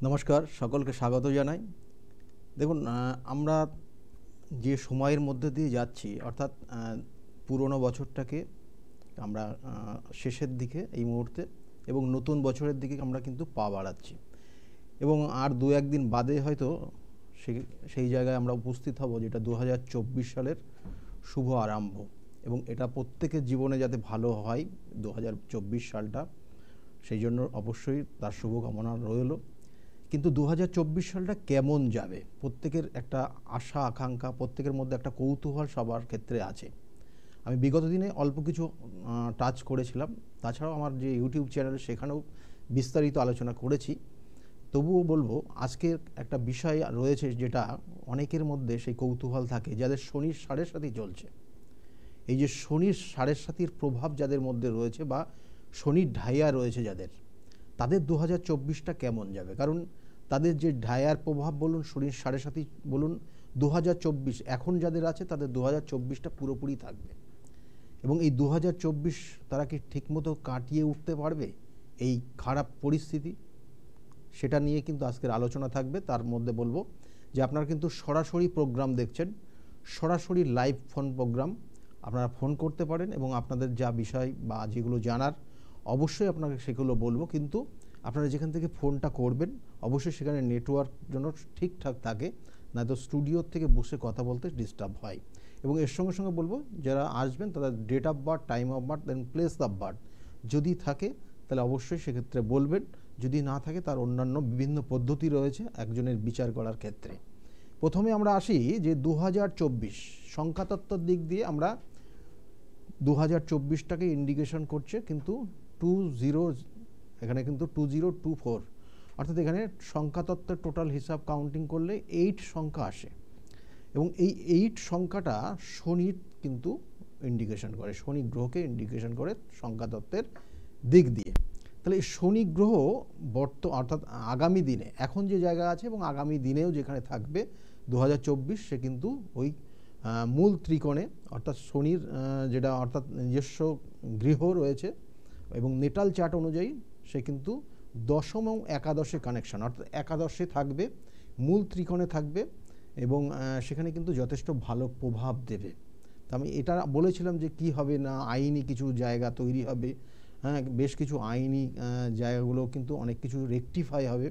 নমস্কার, সকলকে স্বাগত জানাই। দেখুন, আমরা যে সময়ের মধ্যে দিয়ে যাচ্ছি, অর্থাৎ পুরনো বছরটাকে আমরা শেষের দিকে এই মুহূর্তে, এবং নতুন বছরের দিকে আমরা কিন্তু পা বাড়াচ্ছি, এবং আর দু একদিন বাদে হয়তো সেই জায়গায় আমরা উপস্থিত হব, যেটা 2024 সালের শুভ আরম্ভ। এবং এটা প্রত্যেকের জীবনে যাতে ভালো হয় 2024 সালটা, সেই জন্য অবশ্যই তার শুভকামনা রইল। কিন্তু 2024 সালটা কেমন যাবে, প্রত্যেকের একটা আশা আকাঙ্ক্ষা, প্রত্যেকের মধ্যে একটা কৌতূহল সবার ক্ষেত্রে আছে। আমি বিগত দিনে অল্প কিছু টাচ করেছিলাম, তাছাড়াও আমার যে ইউটিউব চ্যানেল সেখানেও বিস্তারিত আলোচনা করেছি। তবুও বলবো, আজকের একটা বিষয় রয়েছে যেটা অনেকের মধ্যে সেই কৌতূহল থাকে, যাদের শনির সাড়ে সাথী চলছে। এই যে শনির সাড়ে সাথীর প্রভাব যাদের মধ্যে রয়েছে, বা শনির ঢাইয়া রয়েছে যাদের, তাদের 2024টা কেমন যাবে। কারণ তাদের যে ঢায়ার প্রভাব বলুন, শনির সাড়ে সাথী বলুন, 2024 এখন যাদের আছে তাদের 2024টা পুরোপুরি থাকবে। এবং এই 2024 তারা কি ঠিকমতো কাটিয়ে উঠতে পারবে এই খারাপ পরিস্থিতি, সেটা নিয়ে কিন্তু আজকের আলোচনা থাকবে। তার মধ্যে বলবো যে আপনারা কিন্তু সরাসরি প্রোগ্রাম দেখছেন, সরাসরি লাইভ ফোন প্রোগ্রাম, আপনারা ফোন করতে পারেন এবং আপনাদের যা বিষয় বা যেগুলো জানার অবশ্যই আপনাকে সেগুলো বলবো। কিন্তু আপনারা যেখান থেকে ফোনটা করবেন অবশ্যই সেখানে নেটওয়ার্ক যেন ঠিকঠাক থাকে, নয়তো স্টুডিওর থেকে বসে কথা বলতে ডিস্টার্ব হয়। এবং এর সঙ্গে সঙ্গে বলবো, যারা আসবেন তাদের date of birth, time of birth, then place of birth যদি থাকে তাহলে অবশ্যই সেক্ষেত্রে বলবেন। যদি না থাকে তার অন্যান্য বিভিন্ন পদ্ধতি রয়েছে একজনের বিচার করার ক্ষেত্রে। প্রথমে আমরা আসি যে 2024 সংখ্যাতত্ত্বর দিক দিয়ে আমরা 2024টাকে ইন্ডিকেশন করছে কিন্তু 20, এখানে কিন্তু 2024, অর্থাৎ এখানে সংখ্যাতত্ত্বের টোটাল হিসাব কাউন্টিং করলে 8 সংখ্যা আসে। এবং এই 8 সংখ্যাটা শনির কিন্তু ইন্ডিকেশন করে, শনি গ্রহকে ইন্ডিকেশন করে সংখ্যাতত্ত্বের দিক দিয়ে। তাহলে এই শনি গ্রহ অর্থাৎ আগামী দিনে এখন যে জায়গা আছে এবং আগামী দিনেও যেখানে থাকবে 2024, সে কিন্তু ওই মূল ত্রিকোণে, অর্থাৎ শনির যেটা অর্থাৎ নিজস্ব গৃহ রয়েছে এবং নেটাল চার্ট অনুযায়ী সে কিন্তু দশম এবং একাদশে কানেকশন, অর্থাৎ একাদশে থাকবে, মূল ত্রিকোণে থাকবে এবং সেখানে কিন্তু যথেষ্ট ভালো প্রভাব দেবে। তা আমি এটা বলেছিলাম যে কি হবে না, আইনি কিছু জায়গা তৈরি হবে, হ্যাঁ, বেশ কিছু আইনি জায়গাগুলো কিন্তু অনেক কিছু রেকটিফাই হবে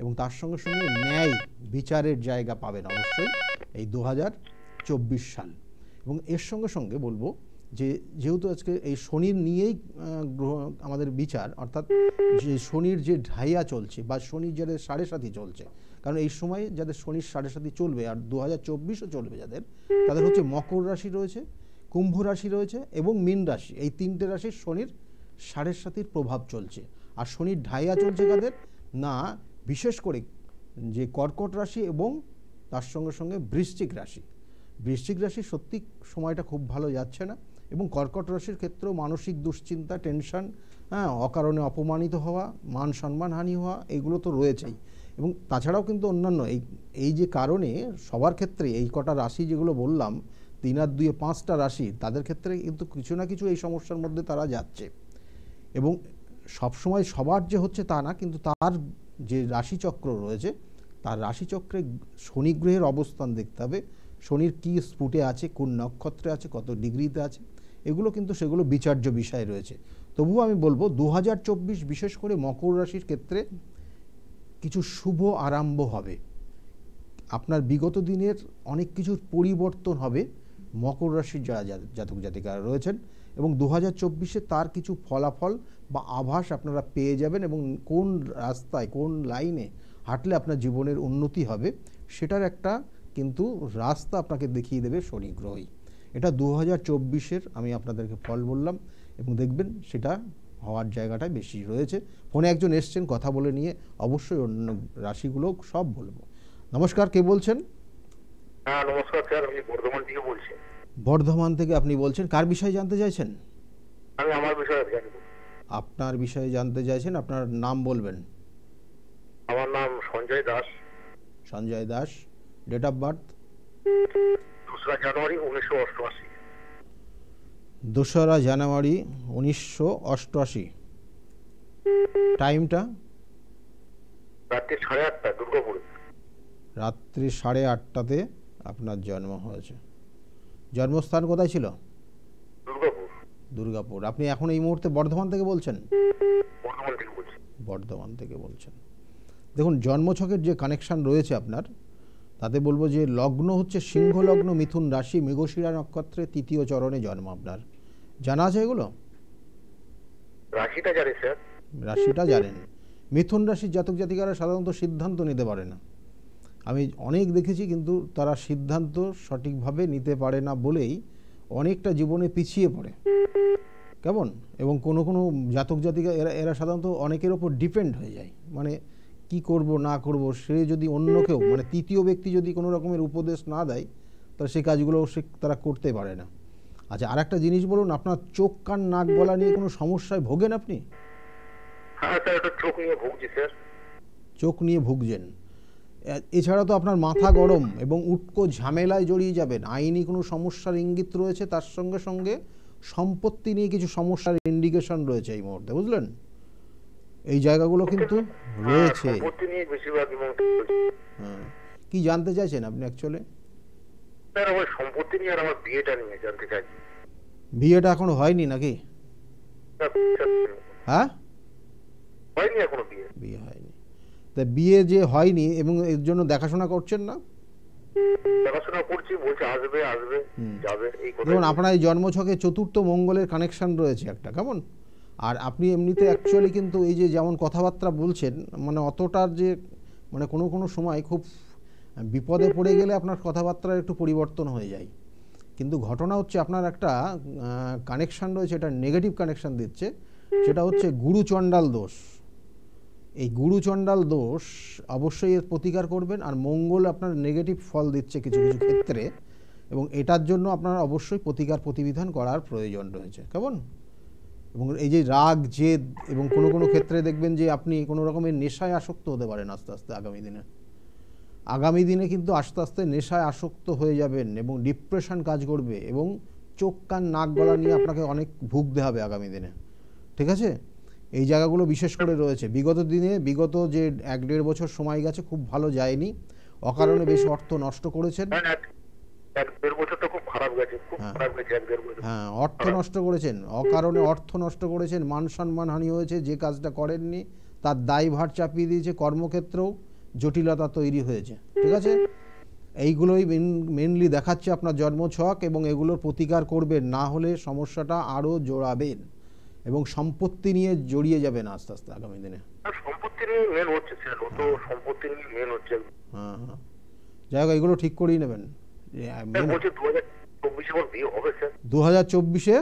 এবং তার সঙ্গে সঙ্গে ন্যায় বিচারের জায়গা পাবেন অবশ্যই এই 2024 সাল। এবং এর সঙ্গে সঙ্গে বলবো যে যেহেতু আজকে এই শনির নিয়েই গ্রহ আমাদের বিচার, অর্থাৎ যে শনির যে ঢাইয়া চলছে বা শনির যাদের সাড়ে সাথী চলছে, কারণ এই সময় যাদের শনির সাড়ে সাথী চলবে আর 2024ও চলবে যাদের, তাদের হচ্ছে মকর রাশি রয়েছে, কুম্ভ রাশি রয়েছে এবং মীন রাশি। এই তিনটে রাশির শনির সাড়ে সাথীর প্রভাব চলছে। আর শনির ঢাইয়া চলছে কাদের না, বিশেষ করে যে কর্কট রাশি এবং তার সঙ্গে সঙ্গে বৃশ্চিক রাশি। বৃশ্চিক রাশির সত্যি সময়টা খুব ভালো যাচ্ছে না, এবং কর্কট রাশির ক্ষেত্রেও মানসিক দুশ্চিন্তা, টেনশন, হ্যাঁ, অকারণে অপমানিত হওয়া, মান সম্মান হানি হওয়া, এগুলো তো রয়েছেই। এবং তাছাড়াও কিন্তু অন্যান্য এই যে কারণে সবার ক্ষেত্রে এই কটা রাশি যেগুলো বললাম, 3 আর 2 5টা রাশি, তাদের ক্ষেত্রে কিন্তু কিছু না কিছু এই সমস্যার মধ্যে তারা যাচ্ছে। এবং সবসময় সবার যে হচ্ছে তা না, কিন্তু তার যে রাশিচক্র রয়েছে তার রাশিচক্রে শনি গ্রহের অবস্থান দেখতে হবে, শনির কী স্ফুটে আছে, কোন নক্ষত্রে আছে, কত ডিগ্রিতে আছে, এগুলো কিন্তু সেগুলো বিচার্য বিষয় রয়েছে। তবুও আমি বলবো 2024 বিশেষ করে মকর রাশির ক্ষেত্রে কিছু শুভ আরম্ভ হবে। আপনার বিগত দিনের অনেক কিছুর পরিবর্তন হবে মকর রাশির যারা জাতক জাতিকারা রয়েছেন, এবং 2024-এ তার কিছু ফলাফল বা আভাস আপনারা পেয়ে যাবেন, এবং কোন রাস্তায় কোন লাইনে হাঁটলে আপনার জীবনের উন্নতি হবে সেটার একটা কিন্তু রাস্তা আপনাকে দেখিয়ে দেবে শনি গ্রহই। এটা 2024-এর আমি আপনাদেরকে ফল বললাম, এবং দেখবেন সেটা হওয়ার জায়গাটাই বেশি রয়েছে। ফোনে একজন এসছেন, কথা বলে নিয়ে অবশ্যই অন্য রাশিগুলো সব বলবো। নমস্কার, কে বলছেন? হ্যাঁ নমস্কার স্যার, আমি বর্ধমান থেকে বলছি। বর্ধমান থেকে আপনি বলছেন, কার বিষয়ে জানতে চাইছেন? আমি আমার বিষয়ে জানব। আপনার বিষয়ে জানতে চাইছেন, আপনার নাম বলবেন। আমার নাম Sanjay Das. Sanjay Das, date of birth? 2রা জানুয়ারি 1988। 2রা জানুয়ারি 1988। টাইমটা? রাত্রি 8:30 দুর্গাপুরে। রাত্রি 8:30টাতে আপনার জন্ম হয়েছে। জন্মস্থান কোথায় ছিল? দুর্গাপুর। দুর্গাপুর। আপনি এখন এই মুহূর্তে বর্ধমান থেকে বলছেন? বর্ধমান থেকে বলছি। বর্ধমান থেকে বলছেন। দেখুন, জন্মছকের যে কানেকশান রয়েছে আপনার, তাতে বলবো যে লগ্ন হচ্ছে সিংহ লগ্ন, মিথুন রাশি, মৃগশিরা নক্ষত্রে 3য় চরণে জন্ম আপনার। জানা আছে এগুলো? রাশিটা জানি স্যার। রাশিটা জানেন। মিথুন রাশির জাতক জাতিকারা সাধারণত সিদ্ধান্ত নিতে পারে না। আমি অনেক দেখেছি, কিন্তু তারা সিদ্ধান্ত সঠিকভাবে নিতে পারে না বলেই অনেকটা জীবনে পিছিয়ে পড়ে, কেমন? এবং কোনো কোনো জাতক জাতিকা এরা সাধারণত অনেকের ওপর ডিপেন্ড হয়ে যায়। মানে কি করব না করব, সে যদি অন্য কেউ, মানে তৃতীয় ব্যক্তি যদি কোনো রকমের উপদেশ না দেয়, তাহলে সেই কাজগুলো তারা করতে পারে না। আচ্ছা, আর একটা জিনিস বলুন, আপনার চোখ কান নাক গলা নিয়ে কোনো সমস্যায় ভোগেন আপনি? হ্যাঁ স্যার, একটা চোখ নিয়ে ভুগছি স্যার। চোখ নিয়ে ভুগছেন। এছাড়া তো আপনার মাথা গরম এবং উটকো ঝামেলায় জড়িয়ে যাবেন। আইনি কোনো সমস্যার ইঙ্গিত রয়েছে, তার সঙ্গে সঙ্গে সম্পত্তি নিয়ে কিছু সমস্যার ইন্ডিকেশন রয়েছে এই মুহূর্তে, বুঝলেন? এই জায়গাগুলো কিন্তু রয়েছে। সম্পত্তি নিয়ে বেশিরভাগ হ্যাঁ, কি জানতে চাইছেন আপনি অ্যাকচুয়ালি? স্যার, আমার সম্পত্তি নিয়ে আর আমার বিয়েটা নিয়ে জানতে চাই। বিয়েটা এখনো হয়নি নাকি? হ্যাঁ, হয়নি এখনো বিয়ে। বিয়ে হয়নি। তা বিয়ে যে হয়নি এবং এর জন্য দেখাশোনা করছেন না? দেখাশোনা করছি, বলছে আসবে আসবে যাবে, এই কথা। দেখুন, আপনার এই জন্মছকে 4র্থ মঙ্গলের কানেকশন রয়েছে একটা, কেমন? আর আপনি এমনিতে অ্যাকচুয়ালি কিন্তু এই যে যেমন কথাবার্তা বলছেন, মানে অতটার যে, মানে কোনো কোনো সময় খুব বিপদে পড়ে গেলে আপনার কথাবার্তার একটু পরিবর্তন হয়ে যায়। কিন্তু ঘটনা হচ্ছে আপনার একটা কানেকশান রয়েছে, এটা নেগেটিভ কানেকশান দিচ্ছে, সেটা হচ্ছে গুরুচণ্ডাল দোষ। এই গুরুচণ্ডাল দোষ অবশ্যই এর প্রতিকার করবেন। আর মঙ্গল আপনার নেগেটিভ ফল দিচ্ছে কিছু কিছু ক্ষেত্রে, এবং এটার জন্য আপনার অবশ্যই প্রতিকার প্রতিবিধান করার প্রয়োজন রয়েছে, কেমন? এবং এই যে রাগ জেদ, এবং কোনো কোনো ক্ষেত্রে দেখবেন যে আপনি কোনো রকমের নেশায় আসক্ত হতে পারেন আস্তে আস্তে আগামী দিনে কিন্তু আস্তে আস্তে নেশায় আসক্ত হয়ে যাবেন, এবং ডিপ্রেশন কাজ করবে, এবং চোখ কান নাক গলা নিয়ে আপনাকে অনেক ভুগতে হবে আগামী দিনে, ঠিক আছে? এই জায়গাগুলো বিশেষ করে রয়েছে। বিগত যে 1-1.5 বছর সময় গেছে, খুব ভালো যায়নি, অকারণে বেশ অর্থ নষ্ট করেছেন। 1-1.5 বছরটা খুব খারাপ গেছে, খুব খারাপ গেছে 1-1.5 বছর। হ্যাঁ, অর্থ নষ্ট করেছেন, অকারণে অর্থ নষ্ট করেছেন, মান সম্মান হানি হয়েছে, যে কাজটা করেননি তার দায়ভার চাপিয়ে দিয়েছে, কর্মক্ষেত্রেও জটিলতা তৈরি হয়েছে, ঠিক আছে? এইগুলোই মেনলি দেখাচ্ছে আপনার জন্মছক, এবং এগুলোর প্রতিকার করবেন, না হলে সমস্যাটা আরও জোড়াবেন এবং সম্পত্তি নিয়ে জড়িয়ে যাবেন আস্তে আস্তে আগামী দিনে। সম্পত্তি নিয়ে মেন হচ্ছে স্যার, ও তো সম্পত্তি নিয়ে মেন হচ্ছে। হ্যাঁ হ্যাঁ, যাই হোক, এগুলো ঠিক করেই নেবেন। 2024 বিয়ে হবে স্যার? 2024-এ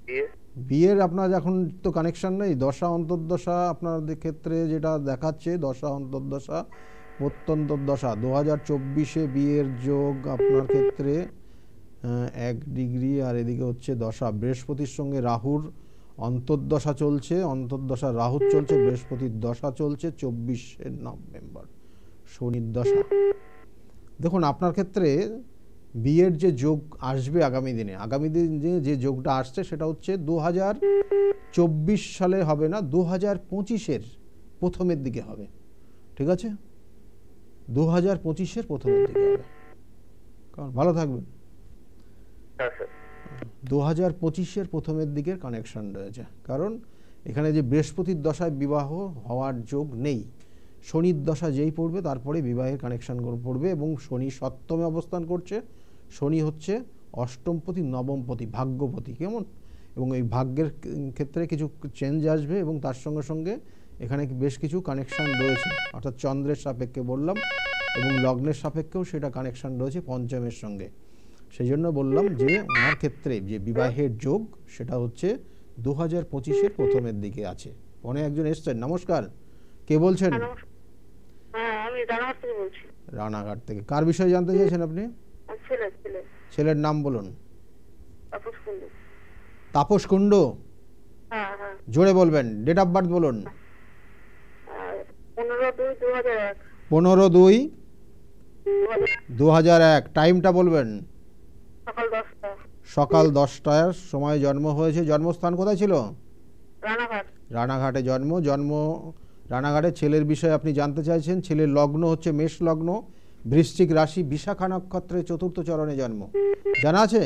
বিয়ে? বিয়ের আপনার এখন তো কানেকশন নেই। দশা অন্তর্দশা আপনাদের ক্ষেত্রে যেটা দেখাচ্ছে, দশা অন্তর্দশা প্রত্যন্তর্দশা 2024-এ বিয়ের যোগ আপনার ক্ষেত্রে 1 ডিগ্রি, আর এদিকে হচ্ছে দশা বৃহস্পতির সঙ্গে রাহুর অন্তর্দশা চলছে, অন্তর্দশা রাহুর চলছে, বৃহস্পতির দশা চলছে 24শে নভেম্বর, শনির দশা। দেখুন, আপনার ক্ষেত্রে বিয়ের যে যোগ আসবে আগামী দিনে যে যোগটা আসছে, সেটা হচ্ছে 2024 সালে হবে না, 2025-এর প্রথমের দিকে হবে, ঠিক আছে? 2025-এর প্রথমের দিকে হবে। কারণ ভালো থাকবেন। 2025-এর প্রথমের দিকের কানেকশন রয়েছে, কারণ এখানে যে বৃহস্পতির দশায় বিবাহ হওয়ার যোগ নেই। শনির দশা যেই পড়বে তারপরে বিবাহের কানেকশন পড়বে, এবং শনি সপ্তমে অবস্থান করছে। শনি হচ্ছে অষ্টমপতি, নবমপতি, ভাগ্যপতি, কেমন? এবং এই ভাগ্যের ক্ষেত্রে কিছু চেঞ্জ আসবে, এবং তার সঙ্গে সঙ্গে এখানে বেশ কিছু কানেকশান রয়েছে, অর্থাৎ চন্দ্রের সাপেক্ষে বললাম, এবং লগ্নের সাপেক্ষেও সেটা কানেকশান রয়েছে পঞ্চমের সঙ্গে। সেই জন্য বললাম যে ওনার ক্ষেত্রে যে বিবাহের যোগ, সেটা হচ্ছে 2025-এর প্রথমের দিকে আছে। ফোনে একজন এসছেন। নমস্কার, কে বলছেন? আমি রানাঘাট থেকে বলছি। রানাঘাট থেকে। কার বিষয়ে জানতে চাইছেন আপনি? ছেলের নাম বলুন। তাপস কুণ্ডু। জোরে বলবেন। ডেট অফ বার্থ বলুন। 15/2/2001। টাইমটা বলবেন। সকাল 10টার সময় জন্ম হয়েছে। জন্মস্থান কোথায় ছিল? রানাঘাট। রানাঘাটে জন্ম। রানাঘাটের ছেলের বিষয়ে আপনি জানতে চাইছেন। ছেলের লগ্ন হচ্ছে মেষ লগ্ন, বৃশ্চিক রাশি, বিশাখা নক্ষত্রের চতুর্থ চরণে জন্ম। জানা আছে?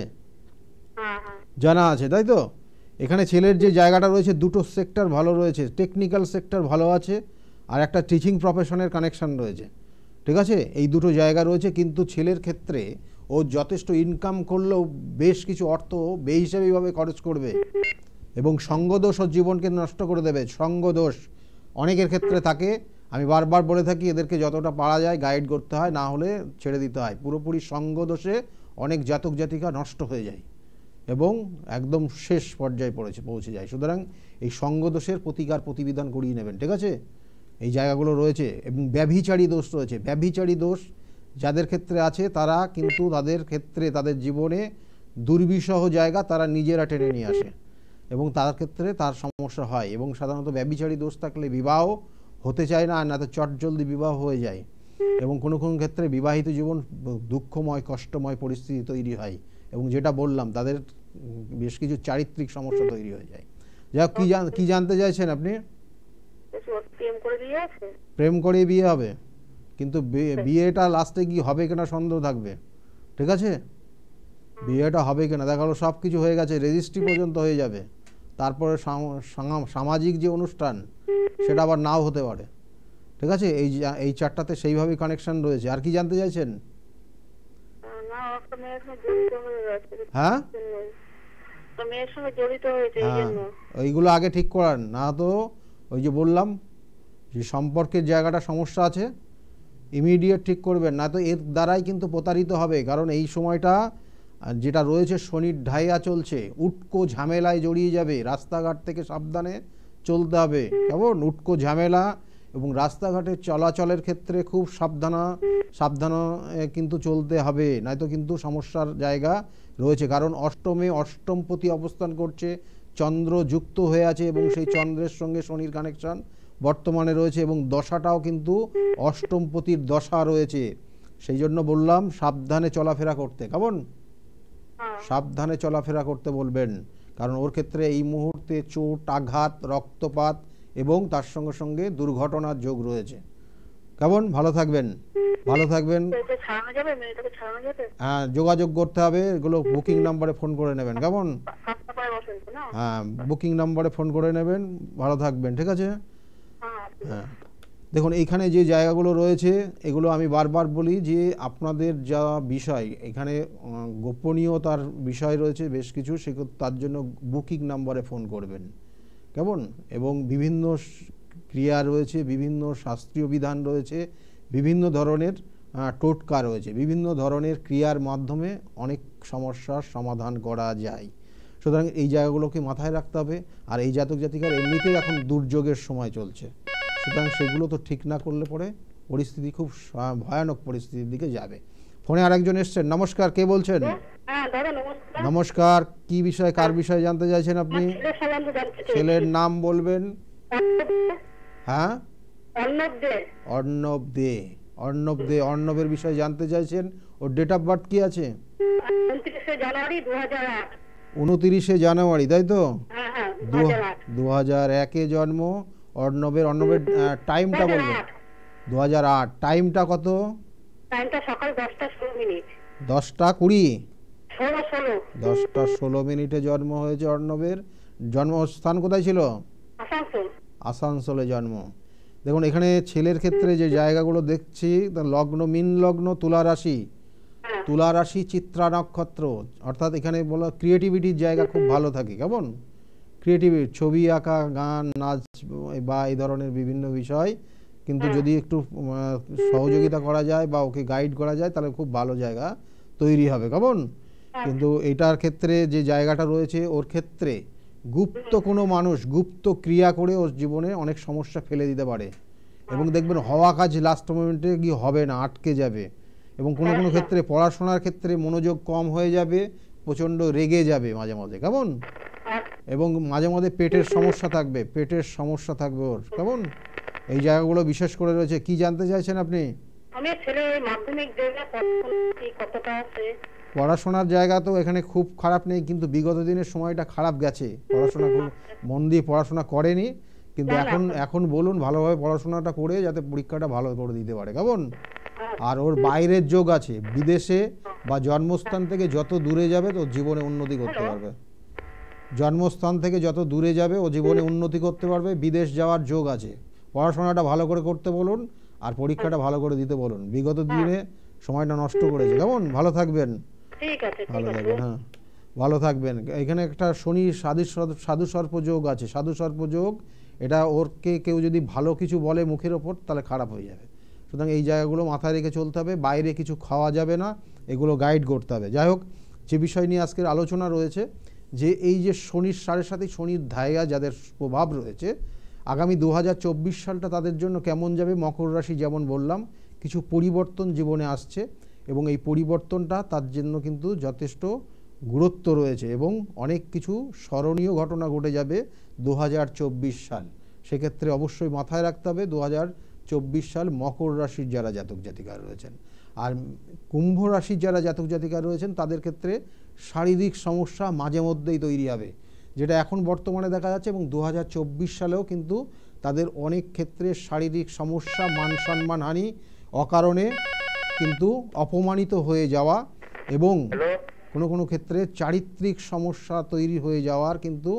হ্যাঁ হ্যাঁ জানা আছে, তাই তো? এখানে ছেলের যে জায়গাটা রয়েছে, দুটো সেক্টর ভালো রয়েছে, টেকনিক্যাল সেক্টর ভালো আছে, আর একটা টিচিং প্রফেশনের কানেকশন রয়েছে, ঠিক আছে? এই দুটো জায়গা রয়েছে। কিন্তু ছেলের ক্ষেত্রে ও যথেষ্ট ইনকাম করলেও বেশ কিছু অর্থ বেহিসাবিভাবে খরচ করবে, এবং সঙ্গদোষ ওর জীবনকে নষ্ট করে দেবে। সঙ্গদোষ অনেকের ক্ষেত্রে থাকে। আমি বারবার বলে থাকি, এদেরকে যতটা পারা যায় গাইড করতে হয়, না হলে ছেড়ে দিতে হয়। পুরোপুরি সঙ্গদোষে অনেক জাতক জাতিকা নষ্ট হয়ে যায় এবং একদম শেষ পর্যায়ে পৌঁছে যায়। সুতরাং এই সঙ্গদোষের প্রতিকার প্রতিবিধান করিয়ে নেবেন, ঠিক আছে? এই জায়গাগুলো রয়েছে। এবং ব্যভিচারী দোষ রয়েছে। ব্যভিচারী দোষ যাদের ক্ষেত্রে আছে, তারা কিন্তু তাদের ক্ষেত্রে তাদের জীবনে দুর্বিষহ জায়গা তারা নিজেরা টেনে নিয়ে আসে, এবং তার ক্ষেত্রে তার সমস্যা হয়। এবং সাধারণত ব্যভিচারী দোষ থাকলে বিবাহ হতে চায় না, আর না তো চটজলদি বিবাহ হয়ে যায়, এবং কোনো কোনো ক্ষেত্রে বিবাহিত জীবন দুঃখময় কষ্টময় পরিস্থিতি তৈরি হয়, এবং যেটা বললাম তাদের বেশ কিছু চারিত্রিক সমস্যা তৈরি হয়ে যায়। যাক, কি জানতে চাইছেন আপনি? প্রেম করে বিয়ে আছে? প্রেম করে বিয়ে হবে, কিন্তু বিয়েটা লাস্টে কি হবে কিনা সন্দেহ থাকবে, ঠিক আছে? বিয়েটা হবে কিনা দেখা গেলো সব কিছু হয়ে গেছে, রেজিস্ট্রি পর্যন্ত হয়ে যাবে, তারপরে সামাজিক যে অনুষ্ঠান সেটা আবার নাও হতে পারে, ঠিক আছে? এই চারটাতে সেইভাবেই কানেকশন রয়েছে। আর কি জানতে চাইছেন? না, একটা মেয়ের সঙ্গে জড়িত হয়ে গেছে। হ্যাঁ, একটা মেয়ের সঙ্গে জড়িত হয়েছে, এই জন্য। ওইগুলো আগে ঠিক করান, না তো ওই যে বললাম যে সম্পর্কের জায়গাটা সমস্যা আছে, ইমিডিয়েট ঠিক করবেন, না তো এর দ্বারাই কিন্তু প্রতারিত হবে। কারণ এই সময়টা যেটা রয়েছে, শনির ঢাইয়া চলছে, উটকো ঝামেলায় জড়িয়ে যাবে। রাস্তাঘাট থেকে সাবধানে চলতে হবে, কেমন? উটকো ঝামেলা, এবং রাস্তাঘাটের চলাচলের ক্ষেত্রে খুব সাবধানে কিন্তু চলতে হবে, নয়তো কিন্তু সমস্যার জায়গা রয়েছে। কারণ অষ্টমে অষ্টমপতি অবস্থান করছে, চন্দ্র যুক্ত হয়ে আছে, এবং সেই চন্দ্রের সঙ্গে শনির কানেকশন বর্তমানে রয়েছে, এবং দশাটাও কিন্তু অষ্টমপতির দশা রয়েছে। সেই জন্য বললাম সাবধানে চলাফেরা করতে, কেমন? সাবধানে চলাফেরা করতে বলবেন, কারণ ওর ক্ষেত্রে এই মুহূর্তে চোট আঘাত রক্তপাত এবং তার সঙ্গে সঙ্গে দুর্ঘটনার যোগ রয়েছে, কেমন? ভালো থাকবেন, ভালো থাকবেন। হ্যাঁ, যোগাযোগ করতে হবে, এগুলো বুকিং নাম্বারে ফোন করে নেবেন, কেমন? হ্যাঁ, বুকিং নাম্বারে ফোন করে নেবেন। ভালো থাকবেন, ঠিক আছে? হ্যাঁ, দেখুন এইখানে যে জায়গাগুলো রয়েছে, এগুলো আমি বারবার বলি যে আপনাদের যা বিষয় এখানে গোপনীয়তার বিষয় রয়েছে বেশ কিছু, তার জন্য বুকিং নাম্বারে ফোন করবেন, কেমন? এবং বিভিন্ন ক্রিয়া রয়েছে, বিভিন্ন শাস্ত্রীয় বিধান রয়েছে, বিভিন্ন ধরনের টোটকা রয়েছে, বিভিন্ন ধরনের ক্রিয়ার মাধ্যমে অনেক সমস্যার সমাধান করা যায়। সুতরাং এই জায়গাগুলোকে মাথায় রাখতে হবে। আর এই জাতক জাতিকার এমনিতেই এখন দুর্যোগের সময় চলছে, সুতরাং সেগুলো তো ঠিক না করলে পরে পরিস্থিতি খুব ভয়ানক পরিস্থিতির দিকে যাবে। ফোনে আরেকজন এসছেন। নমস্কার, কে বলছেন? নমস্কার, কি বিষয়, কার বিষয়ে জানতে চাইছেন আপনি? ছেলের নাম বলবেন। হ্যাঁ, অর্ণব দে। অর্ণব দে, অর্ণবের বিষয়ে জানতে চাইছেন। ওর ডেট অফ বার্থ কি আছে? 29শে জানুয়ারি, তাই তো? 2001-এ জন্ম অর্ণবের। টাইমটা বলবেন। 2008। টাইমটা কত? টাইমটা সকাল 10:16। 10:20? 10:16 জন্ম হয়েছে অর্ণবের। জন্মস্থান কোথায় ছিল? আসানসোলে জন্ম। দেখুন এখানে ছেলের ক্ষেত্রে যে জায়গাগুলো দেখছি, লগ্ন মীন লগ্ন, তুলা রাশি, তুলা রাশি চিত্রা নক্ষত্র, অর্থাৎ এখানে বলা ক্রিয়েটিভিটির জায়গা খুব ভালো থাকে, কেমন? ক্রিয়েটিভিটি, ছবি আঁকা, গান, নাচ বা এই ধরনের বিভিন্ন বিষয়, কিন্তু যদি একটু সহযোগিতা করা যায় বা ওকে গাইড করা যায় তাহলে খুব ভালো জায়গা তৈরি হবে, কেমন? কিন্তু এটার ক্ষেত্রে যে জায়গাটা রয়েছে, ওর ক্ষেত্রে গুপ্ত কোনো মানুষ গুপ্ত ক্রিয়া করে ওর জীবনে অনেক সমস্যা ফেলে দিতে পারে, এবং দেখবেন হওয়া কাজ লাস্ট মোমেন্টে গিয়ে হবে না, আটকে যাবে, এবং কোনো কোনো ক্ষেত্রে পড়াশোনার ক্ষেত্রে মনোযোগ কম হয়ে যাবে, প্রচণ্ড রেগে যাবে মাঝে মাঝে, কেমন? এবং মাঝে মাঝে পেটের সমস্যা থাকবে ওর, কেমন? এই জায়গাগুলো বিশেষ করে রয়েছে। কি জানতে চাইছেন আপনি? পড়াশোনার জায়গা তো এখানে খুব খারাপ নেই, কিন্তু বিগত দিনের সময়টা খারাপ গেছে, পড়াশোনা খুব মন দিয়ে পড়াশোনা করেনি, কিন্তু এখন এখন বলুন ভালোভাবে পড়াশোনাটা করে যাতে পরীক্ষাটা ভালো করে দিতে পারে, কেমন? আর ওর বাইরের যোগ আছে, বিদেশে বা জন্মস্থান থেকে যত দূরে যাবে তো জীবনে উন্নতি করতে পারবে। জন্মস্থান থেকে যত দূরে যাবে ও জীবনে উন্নতি করতে পারবে, বিদেশ যাওয়ার যোগ আছে। পড়াশোনাটা ভালো করে করতে বলুন আর পরীক্ষাটা ভালো করে দিতে বলুন। বিগত দিনে সময়টা নষ্ট করেছে, কেমন? ভালো থাকবেন। ঠিক আছে, ভালো থাকবেন, হ্যাঁ ভালো থাকবেন। এখানে একটা শনি সাধু সর্প যোগ আছে, সাধু সর্প যোগ। এটা ওরকে কেউ যদি ভালো কিছু বলে মুখের ওপর তাহলে খারাপ হয়ে যাবে, সুতরাং এই জায়গাগুলো মাথায় রেখে চলতে হবে। বাইরে কিছু খাওয়া যাবে না, এগুলো গাইড করতে হবে। যাই হোক, যে বিষয় নিয়ে আজকের আলোচনা রয়েছে যে এই যে শনির সাথে শনির ধাইয়া যাদের প্রভাব রয়েছে, আগামী 2024 সালটা তাদের জন্য কেমন যাবে। মকর রাশি যেমন বললাম, কিছু পরিবর্তন জীবনে আসছে এবং এই পরিবর্তনটা তার জন্য কিন্তু যথেষ্ট গুরুত্ব রয়েছে এবং অনেক কিছু স্মরণীয় ঘটনা ঘটে যাবে 2024 সাল। সেক্ষেত্রে অবশ্যই মাথায় রাখতে হবে 2024 সাল মকর রাশির যারা জাতক জাতিকা রয়েছেন। আর কুম্ভ রাশির যারা জাতক জাতিকা রয়েছেন তাদের ক্ষেত্রে শারীরিক সমস্যা মাঝে মধ্যেই তৈরি হবে, যেটা এখন বর্তমানে দেখা যাচ্ছে এবং 2024 সালেও কিন্তু তাদের অনেক ক্ষেত্রে শারীরিক সমস্যা, মান সম্মান হানি, অকারণে কিন্তু অপমানিত হয়ে যাওয়া এবং কোনো কোনো ক্ষেত্রে চারিত্রিক সমস্যা তৈরি হয়ে যাওয়ার কিন্তু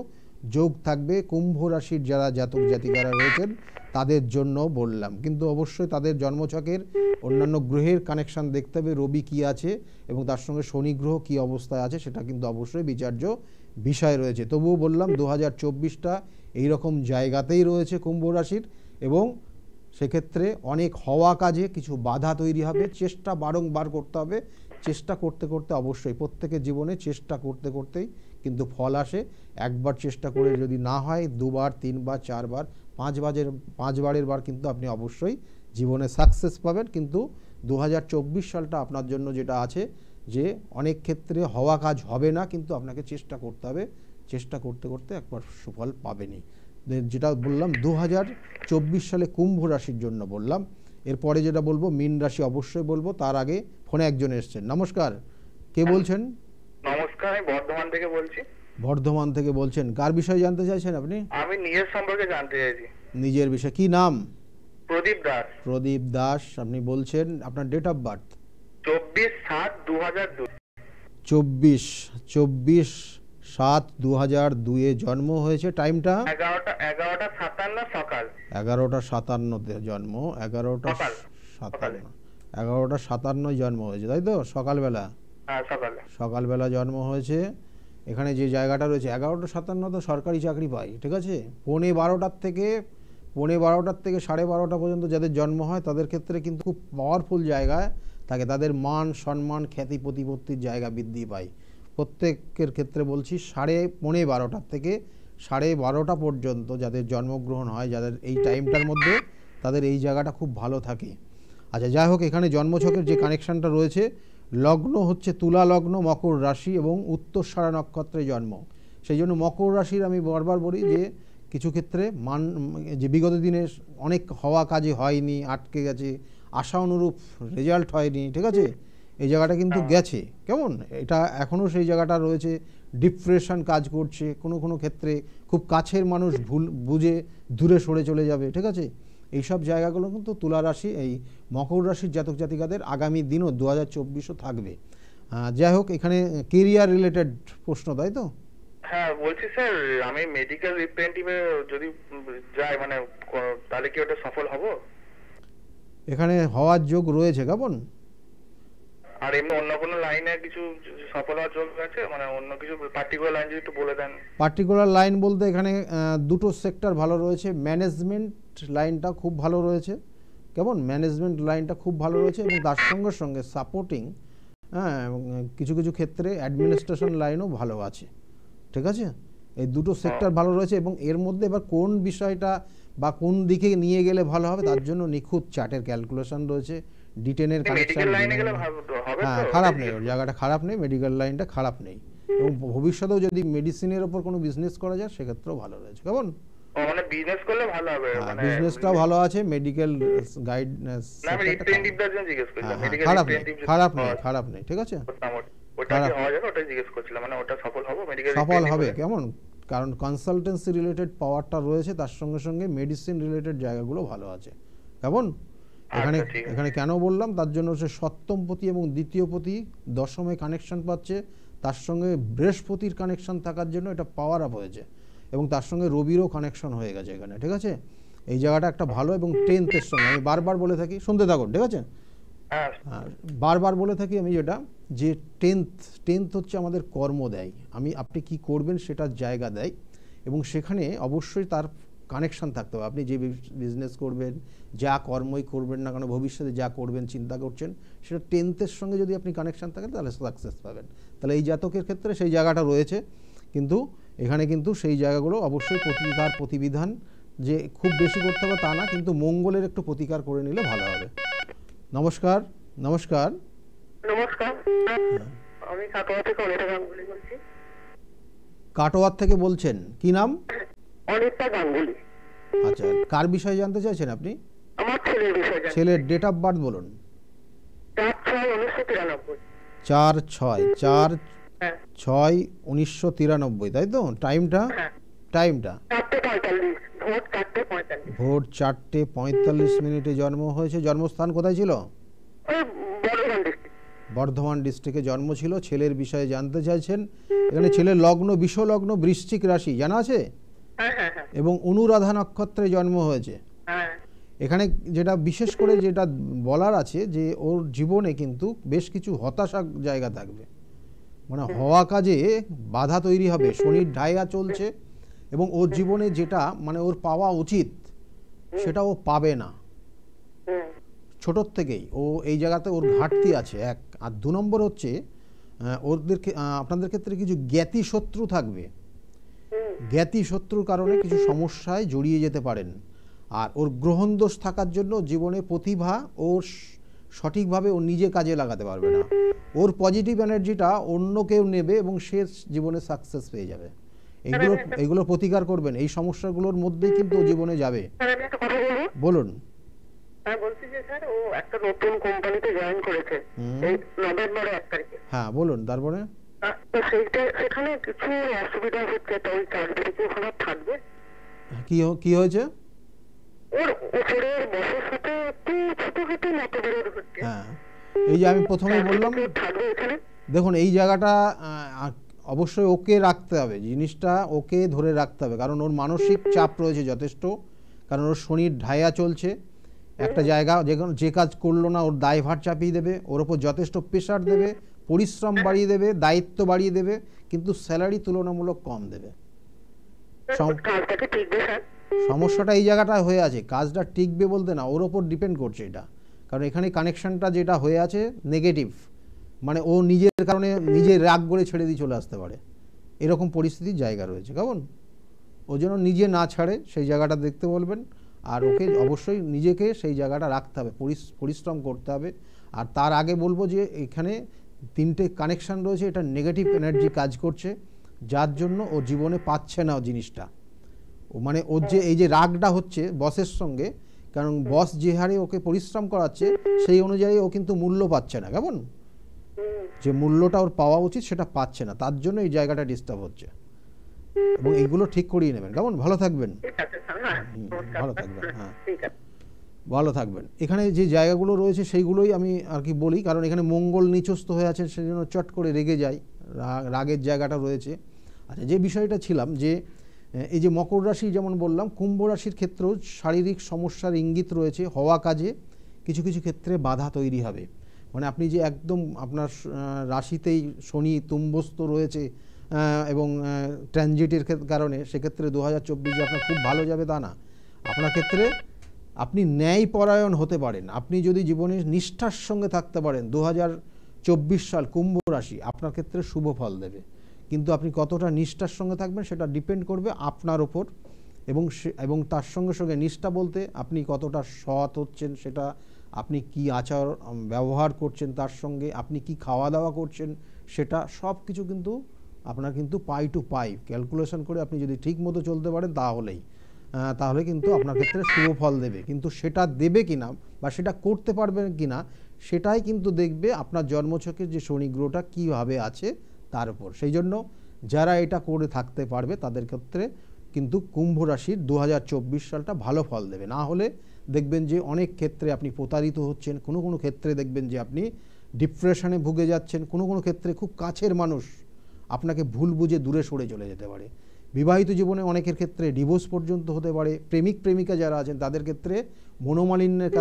যোগ থাকবে কুম্ভ রাশির যারা জাতক জাতিকারা রয়েছেন তাদের জন্য বললাম। কিন্তু অবশ্যই তাদের জন্মছকের অন্যান্য গ্রহের কানেকশান দেখতে হবে, রবি কী আছে এবং তার সঙ্গে শনি গ্রহ কী অবস্থায় আছে সেটা কিন্তু অবশ্যই বিচার্য বিষয় রয়েছে। তবুও বললাম 2024টা এইরকম জায়গাতেই রয়েছে কুম্ভ রাশির এবং সেক্ষেত্রে অনেক হওয়া কাজে কিছু বাধা তৈরি হবে। চেষ্টা বারংবার করতে হবে, চেষ্টা করতে করতে অবশ্যই প্রত্যেকের জীবনে চেষ্টা করতে করতেই কিন্তু ফল আসে। একবার চেষ্টা করে যদি না হয়, দুবার, তিনবার, চারবার, পাঁচবারের বার কিন্তু আপনি অবশ্যই জীবনে সাকসেস পাবেন। কিন্তু 2024 সালটা আপনার জন্য যেটা আছে যে অনেক ক্ষেত্রে হওয়া কাজ হবে না, কিন্তু আপনাকে চেষ্টা করতে হবে, চেষ্টা করতে করতে একবার সুফল পাবেনই। যেটা বললাম 2024 সালে কুম্ভ রাশির জন্য বললাম। এরপরে যেটা বলবো মীন রাশি অবশ্যই বলবো, তার আগে ফোনে একজন এসছেন। নমস্কার, কে বলছেন? নমস্কার, আমি বর্ধমান থেকে বলছি। বর্ধমান থেকে বলছেন, কার বিষয়ে জানতে চাইছেন আপনি? আমি নিজের সম্পর্কে জানতে চাইছি। নিজের বিষয়, কি নাম? প্রদীপ দাস। প্রদীপ দাস, আপনি বলছেন আপনার ডেট অফ বার্থ? 24/7/2002। 24/7/2002 জন্ম হয়েছে। টাইমটা 11:57 সকাল। 11:57 জন্ম, 11:57 জন্ম হয়েছে, তাই তো? সকালবেলা? হ্যাঁ, সকালে। সকালবেলা জন্ম হয়েছে। এখানে যে জায়গাটা রয়েছে 11:57 তো সরকারি চাকরি পাই, ঠিক আছে। 11:15 থেকে 12:30 পর্যন্ত যাদের জন্ম হয় তাদের ক্ষেত্রে কিন্তু খুব পাওয়ারফুল জায়গায় থাকে, তাদের মান সম্মান খ্যাতি প্রতিপত্তির জায়গা বৃদ্ধি পায়। প্রত্যেকের ক্ষেত্রে বলছি 12:30 থেকে 12:30 পর্যন্ত যাদের জন্মগ্রহণ হয়, যাদের এই টাইমটার মধ্যে তাদের এই জায়গাটা খুব ভালো থাকে। আচ্ছা, যাই হোক, এখানে জন্মছকের যে কানেকশানটা রয়েছে, লগ্ন হচ্ছে তুলা লগ্ন, মকর রাশি এবং উত্তরসারা নক্ষত্রে জন্ম। সেই জন্য মকর রাশির আমি বারবার বলি যে কিছু ক্ষেত্রে যে বিগত দিনে অনেক হওয়া কাজে হয়নি, আটকে গেছে, আশা অনুরূপ রেজাল্ট হয়নি, ঠিক আছে, এই জায়গাটা কিন্তু গেছে, কেমন? এটা এখনও সেই জায়গাটা রয়েছে, ডিপ্রেশন কাজ করছে, কোনো কোনো ক্ষেত্রে খুব কাছের মানুষ ভুল বুঝে দূরে সরে চলে যাবে, ঠিক আছে। এইসব জায়গাগুলো কিন্তু তুলা রাশি, এই মকর রাশির জাতক জাতিকাদের আগামী দিনও 2024ও থাকবে। যাই হোক, এখানে কেরিয়ার রিলেটেড প্রশ্ন, তাই তো? হ্যাঁ, বলছি স্যার, আমি মেডিকেল রিপ্রেজেন্টেটিভে যদি যাই মানে তাহলে কি ওটা সফল হব? এখানে হওয়ার যোগ রয়েছে, কেমন? আর এমনি অন্য কোনো লাইনে কিছু সফল হওয়ার যোগ আছে, মানে অন্য কিছু পার্টিকুলার লাইন যদি একটু বলে দেন। পার্টিকুলার লাইন বলতে এখানে দুটো সেক্টর ভালো রয়েছে। ম্যানেজমেন্ট লাইনটা খুব ভালো রয়েছে, কেমন? ম্যানেজমেন্ট লাইনটা খুব ভালো রয়েছে এবং তার সঙ্গে সঙ্গে সাপোর্টিং, হ্যাঁ, এবং কিছু কিছু ক্ষেত্রে অ্যাডমিনিস্ট্রেশন লাইনও ভালো আছে, ঠিক আছে। এই দুটো সেক্টর ভালো রয়েছে এবং এর মধ্যে এবার কোন বিষয়টা বা কোন দিকে নিয়ে গেলে ভালো হবে তার জন্য নিখুঁত চার্টের ক্যালকুলেশন রয়েছে, ডিটেনের কানেকশন। হ্যাঁ, খারাপ নেই, ওর জায়গাটা খারাপ নেই, মেডিকেল লাইনটা খারাপ নেই এবং ভবিষ্যতেও যদি মেডিসিনের ওপর কোনো বিজনেস করা যায় সেক্ষেত্রেও ভালো রয়েছে, কেমন? মানে বিজনেস করলে ভালো হবে, মানে বিজনেসটাও ভালো আছে, মেডিকেল গাইড খারাপ নেই, ঠিক আছে, ওটা কি হওয়া যাবে? ওটা জিজ্ঞেস করছিলাম, মানে ওটা সফল হবে, মেডিকেল সফল হবে, কেমন? কারণ কনসালটেন্সি রিলেটেড পাওয়ারটা রয়েছে, তার সঙ্গে সঙ্গে মেডিসিন রিলেটেড জায়গাগুলো ভালো আছে। কেমন? এখানে ঠিক আছে। এখানে কেন বললাম, তার জন্য হচ্ছে সপ্তমপতি এবং দ্বিতীয়পতি দশমে কানেকশন পাচ্ছে, তার সঙ্গে বৃহস্পতির কানেকশন থাকার জন্য এটা পাওয়ার আপ হয়েছে, এবং তার সঙ্গে রবিরও কানেকশন হয়ে গেছে এখানে। ঠিক আছে, এই জায়গাটা একটা ভালো, এবং 10th-এর সঙ্গে আমি বারবার বলে থাকি, শুনতে থাকুন, ঠিক আছে? হ্যাঁ আর বারবার বলে থাকি আমি যেটা, যে 10th হচ্ছে আমাদের কর্ম দেয়, আপনি কি করবেন সেটার জায়গা দেয়, এবং সেখানে অবশ্যই তার কানেকশন থাকতে হবে। আপনি যে বিজনেস করবেন, যা কর্মই করবেন না কেন, ভবিষ্যতে যা করবেন চিন্তা করছেন, সেটা 10th-এর সঙ্গে যদি আপনি কানেকশন থাকেন তাহলে সাকসেস পাবেন। তাহলে এই জাতকের ক্ষেত্রে সেই জায়গাটা রয়েছে, কিন্তু এখানে কিন্তু সেই জায়গাগুলো অবশ্যই প্রতিকার প্রতিবিধান যে খুব বেশি করতে হবে তা না, কিন্তু মঙ্গলের একটু প্রতিকার করে নিলে ভালো হবে। নমস্কার। নমস্কার। নমস্কার, আমি কাটোয়া থেকে অনিতা গাঙ্গুলি বলছি। কাটোয়ার থেকে বলছেন, কি নাম? অনিতা গাঙ্গুলি। আচ্ছা, কার বিষয়ে জানতে চাইছেন আপনি? আমার ছেলের বিষয়ে জানতে। ছেলের ডেট অফ বার্থ বলুন। 4/6/1993। 4/6/1993, তাই তো? টাইমটা? হ্যাঁ, টাইমটা 4:45, ভোর 4:45। ভোর 4:45 জন্ম হয়েছে। জন্মস্থান কোথায় ছিল? ওই বর্ধমান ডিস্ট্রিক্ট। বর্ধমান ডিস্ট্রিক্টে জন্ম ছিল। ছেলের বিষয়ে জানতে চাইছেন। এখানে ছেলের লগ্ন বিষলগ্ন বৃশ্চিক রাশি জানা আছে, হ্যাঁ হ্যাঁ হ্যাঁ এবং অনুরাধা নক্ষত্রে জন্ম হয়েছে। হ্যাঁ। এখানে যেটা বিশেষ করে যেটা বলার আছে, যে ওর জীবনে কিন্তু বেশ কিছু হতাশার জায়গা থাকবে, মানে হওয়া কাজে বাধা তৈরি হবে, শনির ঢাইয়া চলছে, এবং ওর জীবনে যেটা মানে ওর পাওয়া উচিত সেটা ও পাবে না হুম, ছোটোর থেকেই। ও এই জায়গাতে ওর ঘাটতি আছে, এক। আর 2 নম্বর হচ্ছে আপনাদের ক্ষেত্রে কিছু জ্ঞাতি শত্রু থাকবে, জ্ঞাতি শত্রুর কারণে কিছু সমস্যায় জড়িয়ে যেতে পারেন। আর ওর গ্রহণ দোষ থাকার জন্য জীবনে প্রতিভা ওর সঠিকভাবে ও নিজে কাজে লাগাতে পারবে না। ওর পজিটিভ এনার্জিটা অন্য কেউ নেবে এবং সে জীবনে সাকসেস পেয়ে যাবে। এগুলো প্রতিকার করবেন, এই সমস্যাগুলোর মধ্যেই কিন্তু ও জীবনে যাবে। স্যার আমি একটা কথা বলবো। বলুন। আমি বলছি যে স্যার ও একটা নতুন কোম্পানিতে জয়েন করেছে এই নভেম্বরের 1 তারিখে। হ্যাঁ বলুন, তারপরে? তো সেখানে কিছু অসুবিধা হচ্ছে, তো ওই চাকরিটা কি ওখানে থাকবে? কি হয়েছে? ওর উপরের বসের সাথে একটু ছোটখাটো মতবিরোধ হচ্ছে। হ্যাঁ, এই যে আমি প্রথমেই বললাম, থাকবে এখানে। দেখুন এই জায়গাটা অবশ্যই ওকে রাখতে হবে, জিনিসটা ওকে ধরে রাখতে হবে, কারণ ওর মানসিক চাপ রয়েছে যথেষ্ট, কারণ ওর শনির ঢাইয়া চলছে। একটা জায়গা যে কাজ করলো না ওর দায়ভার চাপিয়ে দেবে, ওর ওপর যথেষ্ট প্রেশার দেবে, পরিশ্রম বাড়িয়ে দেবে, দায়িত্ব বাড়িয়ে দেবে, কিন্তু স্যালারি তুলনামূলক কম দেবে। কাজটা কি টিকবে স্যার? সমস্যাটা এই জায়গাটায় হয়ে আছে, কাজটা টিকবে বলতে না, ওর ওপর ডিপেন্ড করছে এটা, কারণ এখানে কানেকশনটা যেটা হয়ে আছে নেগেটিভ, মানে ও নিজের কারণে নিজের রাগ করে ছেড়ে দিয়ে চলে আসতে পারে, এরকম পরিস্থিতির জায়গা রয়েছে। কেমন? ওই জন্য নিজে না ছাড়ে সেই জায়গাটা দেখতে বলবেন, আর ওকে অবশ্যই নিজেকে সেই জায়গাটা রাখতে হবে, পরিশ্রম করতে হবে। আর তার আগে বলবো যে এখানে 3টে কানেকশান রয়েছে, এটা নেগেটিভ এনার্জি কাজ করছে, যার জন্য ও জীবনে পাচ্ছে না জিনিসটা। ও মানে ওর যে এই যে রাগটা হচ্ছে বসের সঙ্গে, কারণ বস যে হারে ওকে পরিশ্রম করাচ্ছে সেই অনুযায়ী ও কিন্তু মূল্য পাচ্ছে না। কেমন? যে মূল্যটা ওর পাওয়া উচিত সেটা পাচ্ছে না, তার জন্য এই জায়গাটা ডিস্টার্ব হচ্ছে, এবং এইগুলো ঠিক করিয়ে নেবেন। কেমন? ভালো থাকবেন। ভালো থাকবেন। হ্যাঁ, ভালো থাকবেন। এখানে যে জায়গাগুলো রয়েছে সেইগুলোই আমি আর কি বলি, কারণ এখানে মঙ্গল নিচস্থ হয়ে আছে, সেই জন্য চট করে রেগে যায়, রাগের জায়গাটা রয়েছে। আচ্ছা, যে বিষয়টা ছিলাম যে এই যে মকর রাশি যেমন বললাম, কুম্ভ রাশির ক্ষেত্রেও শারীরিক সমস্যার ইঙ্গিত রয়েছে, হওয়া কাজে কিছু কিছু ক্ষেত্রে বাধা তৈরি হবে। মানে আপনি যে একদম আপনার রাশিতেই শনি তুম্বস্থ রয়েছে এবং ট্রানজিটের কারণে, সেক্ষেত্রে 2024 আপনার খুব ভালো যাবে তা না। আপনার ক্ষেত্রে আপনি ন্যায়পরায়ণ হতে পারেন, আপনি যদি জীবনে নিষ্ঠার সঙ্গে থাকতে পারেন, 2024 সাল কুম্ভ রাশি আপনার ক্ষেত্রে শুভ ফল দেবে। কিন্তু আপনি কতটা নিষ্ঠার সঙ্গে থাকবেন সেটা ডিপেন্ড করবে আপনার ওপর, এবং তার সঙ্গে সঙ্গে নিষ্ঠা বলতে আপনি কতটা সৎ হচ্ছেন, সেটা আপনি কি আচার ব্যবহার করছেন, তার সঙ্গে আপনি কি খাওয়া দাওয়া করছেন, সেটা সব কিছু কিন্তু আপনার কিন্তু পাই টু পাই ক্যালকুলেশন করে আপনি যদি ঠিক মতো চলতে পারেন তাহলে কিন্তু আপনার ক্ষেত্রে শুভ ফল দেবে। কিন্তু সেটা দেবে কিনা বা সেটা করতে পারবেন কিনা সেটাই কিন্তু দেখবে আপনার জন্মছকের যে শনি গ্রহটা কীভাবে আছে তার উপর। সেই জন্য যারা এটা করে থাকতে পারবে তাদের ক্ষেত্রে কিন্তু কুম্ভ রাশির 2024 সালটা ভালো ফল দেবে। না হলে দেখবেন যে অনেক ক্ষেত্রে আপনি প্রতারিত হচ্ছেন, কোনো কোনো ক্ষেত্রে দেখবেন যে আপনি ডিপ্রেশনে ভুগে যাচ্ছেন, কোনো কোনো ক্ষেত্রে খুব কাছের মানুষ আপনাকে ভুল বুঝে দূরে সরে চলে যেতে পারে। বিবাহিত জীবনে অনেকের ক্ষেত্রে ডিভোর্স পর্যন্ত হতে পারে। প্রেমিক প্রেমিকা যারা আছেন তাদের ক্ষেত্রে মনোমালিন্যের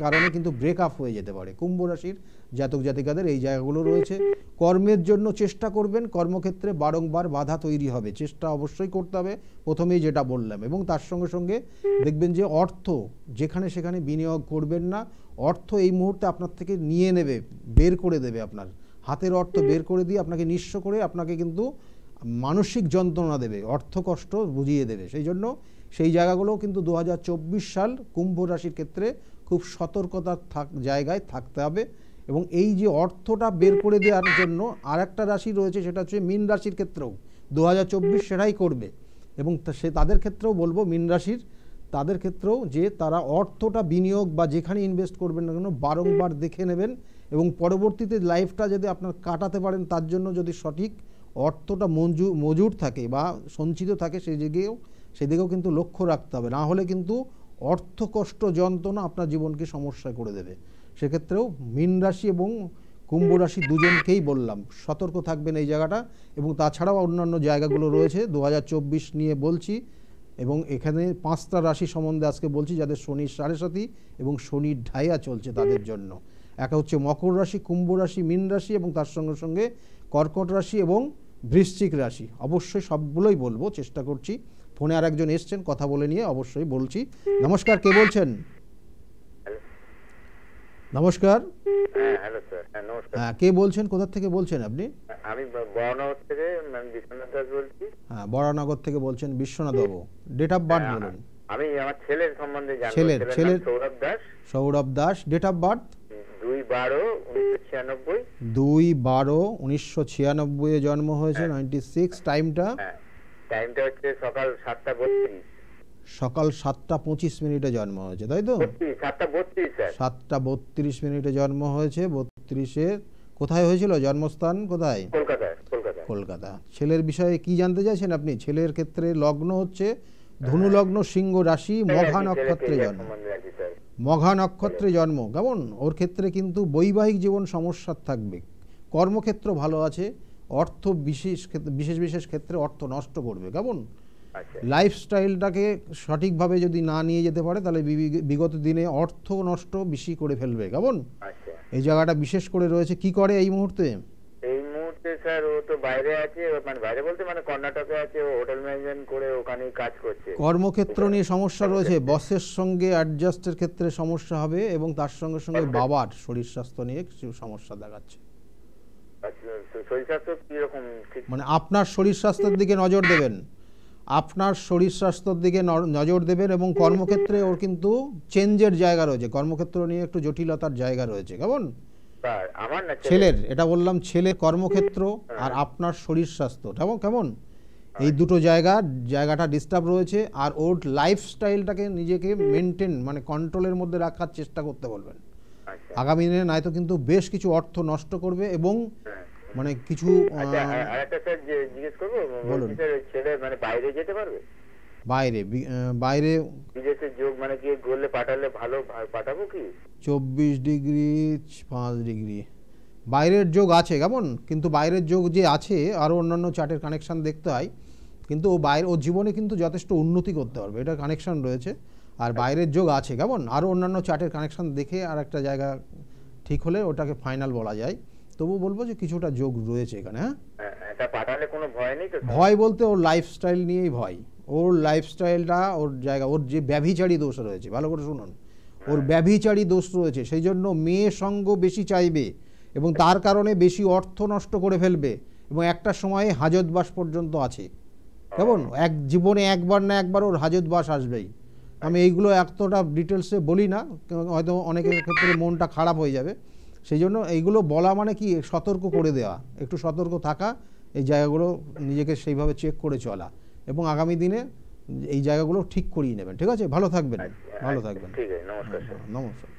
কারণে কিন্তু ব্রেকআপ হয়ে যেতে পারে। কুম্ভ রাশির জাতক জাতিকাদের এই জায়গাগুলো রয়েছে। কর্মের জন্য চেষ্টা করবেন, কর্মক্ষেত্রে বারংবার বাধা তৈরি হবে, চেষ্টা অবশ্যই করতে হবে, প্রথমেই যেটা বললাম। এবং তার সঙ্গে সঙ্গে দেখবেন যে অর্থ যেখানে সেখানে বিনিয়োগ করবেন না। অর্থ এই মুহূর্তে আপনার থেকে নিয়ে নেবে, বের করে দেবে, আপনার হাতের অর্থ বের করে দিয়ে আপনাকে নিঃস্ব করে আপনাকে কিন্তু মানসিক যন্ত্রণা দেবে, অর্থ কষ্ট বুঝিয়ে দেবে। সেই জন্য সেই জায়গাগুলো কিন্তু 2024 সাল কুম্ভ রাশির ক্ষেত্রে খুব সতর্কতার জায়গায় থাকতে হবে। এবং এই যে অর্থটা বের করে দেওয়ার জন্য আর একটা রাশি রয়েছে, সেটা হচ্ছে মীন রাশির ক্ষেত্রেও 2024 সেটাই করবে। এবং তাদের ক্ষেত্রেও বলবো, মীন রাশির তাদের ক্ষেত্রেও যে তারা অর্থটা বিনিয়োগ বা যেখানে ইনভেস্ট করবেন না কেন বারংবার দেখে নেবেন, এবং পরবর্তীতে লাইফটা যদি আপনার কাটাতে পারেন তার জন্য যদি সঠিক অর্থটা মজুর থাকে বা সঞ্চিত থাকে সেদিকেও কিন্তু লক্ষ্য রাখতে হবে। না হলে কিন্তু অর্থ কষ্ট যন্ত্রণা আপনার জীবনকে সমস্যায় করে দেবে। সেক্ষেত্রেও মীন রাশি এবং কুম্ভ রাশি দুজনকেই বললাম সতর্ক থাকবেন এই জায়গাটা। এবং তাছাড়াও অন্যান্য জায়গাগুলো রয়েছে 2024 নিয়ে বলছি। এবং এখানে 5টা রাশি সম্বন্ধে আজকে বলছি যাদের শনির 7.5 এবং শনির ঢাইয়া চলছে তাদের জন্য। একটা হচ্ছে মকর রাশি, কুম্ভ রাশি, মীন রাশি এবং তার সঙ্গে সঙ্গে কর্কট রাশি এবং বৃশ্চিক রাশি। অবশ্যই সবগুলোই বলবো, চেষ্টা করছি। ফোনে আর একজন এসছেন, কথা বলে নিয়ে অবশ্যই বলছি। নমস্কার, কে বলছেন? নমস্কার। Hello sir. হ্যাঁ নমস্কার। হ্যাঁ, কে বলছেন, কোথা থেকে বলছেন আপনি? আমি বরানগর থেকে বিশ্বনাথ দাস বলছি। হ্যাঁ, বরানগর থেকে বলছেন বিশ্বনাথ বাবু। ডেট অফ বার্থ বলুন। আমি আমার ছেলের সম্বন্ধে জানবো। ছেলের Sourav Das. Sourav Das. Date of birth 2/12/1996। 2/12/1996 এ জন্ম হয়েছে। 96। টাইমটা? টাইমটা হচ্ছে সকাল 7:32। সকাল 7:25 জন্ম হয়েছে, তাই তো? 7:32 স্যার। 7:32 জন্ম হয়েছে। 32-এর কোথায় হয়েছিল জন্মস্থান? কোথায়? কলকাতা। ছেলের বিষয়ে কি জানতে চাইছেন আপনি? ছেলের ক্ষেত্রে লগ্ন হচ্ছে ধনু লগ্ন, সিংহ রাশি, মঘা নক্ষত্রে জন্ম। মঘা নক্ষত্রে জন্ম। কেমন? ওর ক্ষেত্রে কিন্তু বৈবাহিক জীবন সমস্যা থাকবে। কর্মক্ষেত্র ভালো আছে, অর্থ বিশেষ ক্ষেত্রে অর্থ নষ্ট করবে। কেমন? লাইফস্টাইলটাকে সঠিকভাবে যদি না নিয়ে যেতে পারে তাহলে বিগত দিনে অর্থ নষ্ট বেশি করে ফেলবে। কেমন? এই জায়গাটা বিশেষ করে রয়েছে। কি করে এই মুহূর্তে? এই মুহূর্তে স্যার ও তো বাইরে আছে, মানে বাইরে বলতে মানে কর্ণাটকে আছে, ও হোটেল ম্যানেজমেন্ট করে ওখানেই কাজ করছে। কর্মক্ষেত্র নিয়ে সমস্যা রয়েছে, বসের সঙ্গে অ্যাডজাস্টের ক্ষেত্রে সমস্যা হবে এবং তার সঙ্গে সঙ্গে বাবার শরীর স্বাস্থ্য নিয়ে কিছু সমস্যা দেখাচ্ছে। শরীর স্বাস্থ্য কিরকম? মানে আপনার শরীর স্বাস্থ্যের দিকে নজর দেবেন, আপনার শরীর স্বাস্থ্যের দিকে নজর দেবেন। এবং কর্মক্ষেত্রে ওর কিন্তু চেঞ্জের জায়গা রয়েছে, কর্মক্ষেত্র নিয়ে একটু জটিলতার জায়গা রয়েছে। কেমন? ছেলের, এটা বললাম, ছেলের কর্মক্ষেত্র আর আপনার শরীর স্বাস্থ্য কেমন, এই দুটো জায়গাটা ডিস্টার্ব রয়েছে। আর ওর লাইফস্টাইলটাকে নিজেকে মেনটেন মানে কন্ট্রোলের মধ্যে রাখার চেষ্টা করতে বলবেন। আগামী দিনে নয়তো কিন্তু বেশ কিছু অর্থ নষ্ট করবে এবং মানে কিছু। আরেকটা স্যার জিজ্ঞেস করবো, বলুন ছেলে মানে বাইরে যেতে পারবে? বাইরে বিদেশে যোগ মানে কি গোলে পাঠালে ভালো, পাঠাবো কি? 24 ডিগ্রি 5 ডিগ্রি বাইরের যোগ আছে। কেমন? কিন্তু বাইরের যোগ যে আছে আরও অন্যান্য চার্টের কানেকশান দেখতে হয়, কিন্তু ও জীবনে কিন্তু যথেষ্ট উন্নতি করতে পারবে, এটা কানেকশান রয়েছে। আর বাইরের যোগ আছে। কেমন? আরও অন্যান্য চার্টের কানেকশান দেখে আর একটা জায়গা ঠিক হলে ওটাকে ফাইনাল বলা যায়। তবু বলবো যে কিছুটা যোগ রয়েছে এখানে। হ্যাঁ, এটা পাঠালে কোনো ভয় নেই তো? ভয় বলতে ওর লাইফস্টাইল নিয়েই ভয়। ওর লাইফস্টাইলটা, ওর জায়গা, ওর যে ব্যভিচারী দোষ রয়েছে, ভালো করে শুনুন, ওর ব্যভিচারী দোষ রয়েছে। সেই জন্য মেয়ে সঙ্গ বেশি চাইবে এবং তার কারণে বেশি অর্থ নষ্ট করে ফেলবে এবং একটা সময়ে হাজতবাস পর্যন্ত আছে। কেমন? জীবনে একবার না একবার ওর হাজতবাস আসবেই। আমি এইগুলো এতটা ডিটেলসে বলি না, হয়তো অনেকের ক্ষেত্রে মনটা খারাপ হয়ে যাবে। সেই জন্য এইগুলো বলা মানে কি, সতর্ক করে দেওয়া, একটু সতর্ক থাকা, এই জায়গাগুলো নিজেকে সেইভাবে চেক করে চলা এবং আগামী দিনে এই জায়গাগুলো ঠিক করিয়ে নেবেন। ঠিক আছে? ভালো থাকবেন, ভালো থাকবেন। নমস্কার।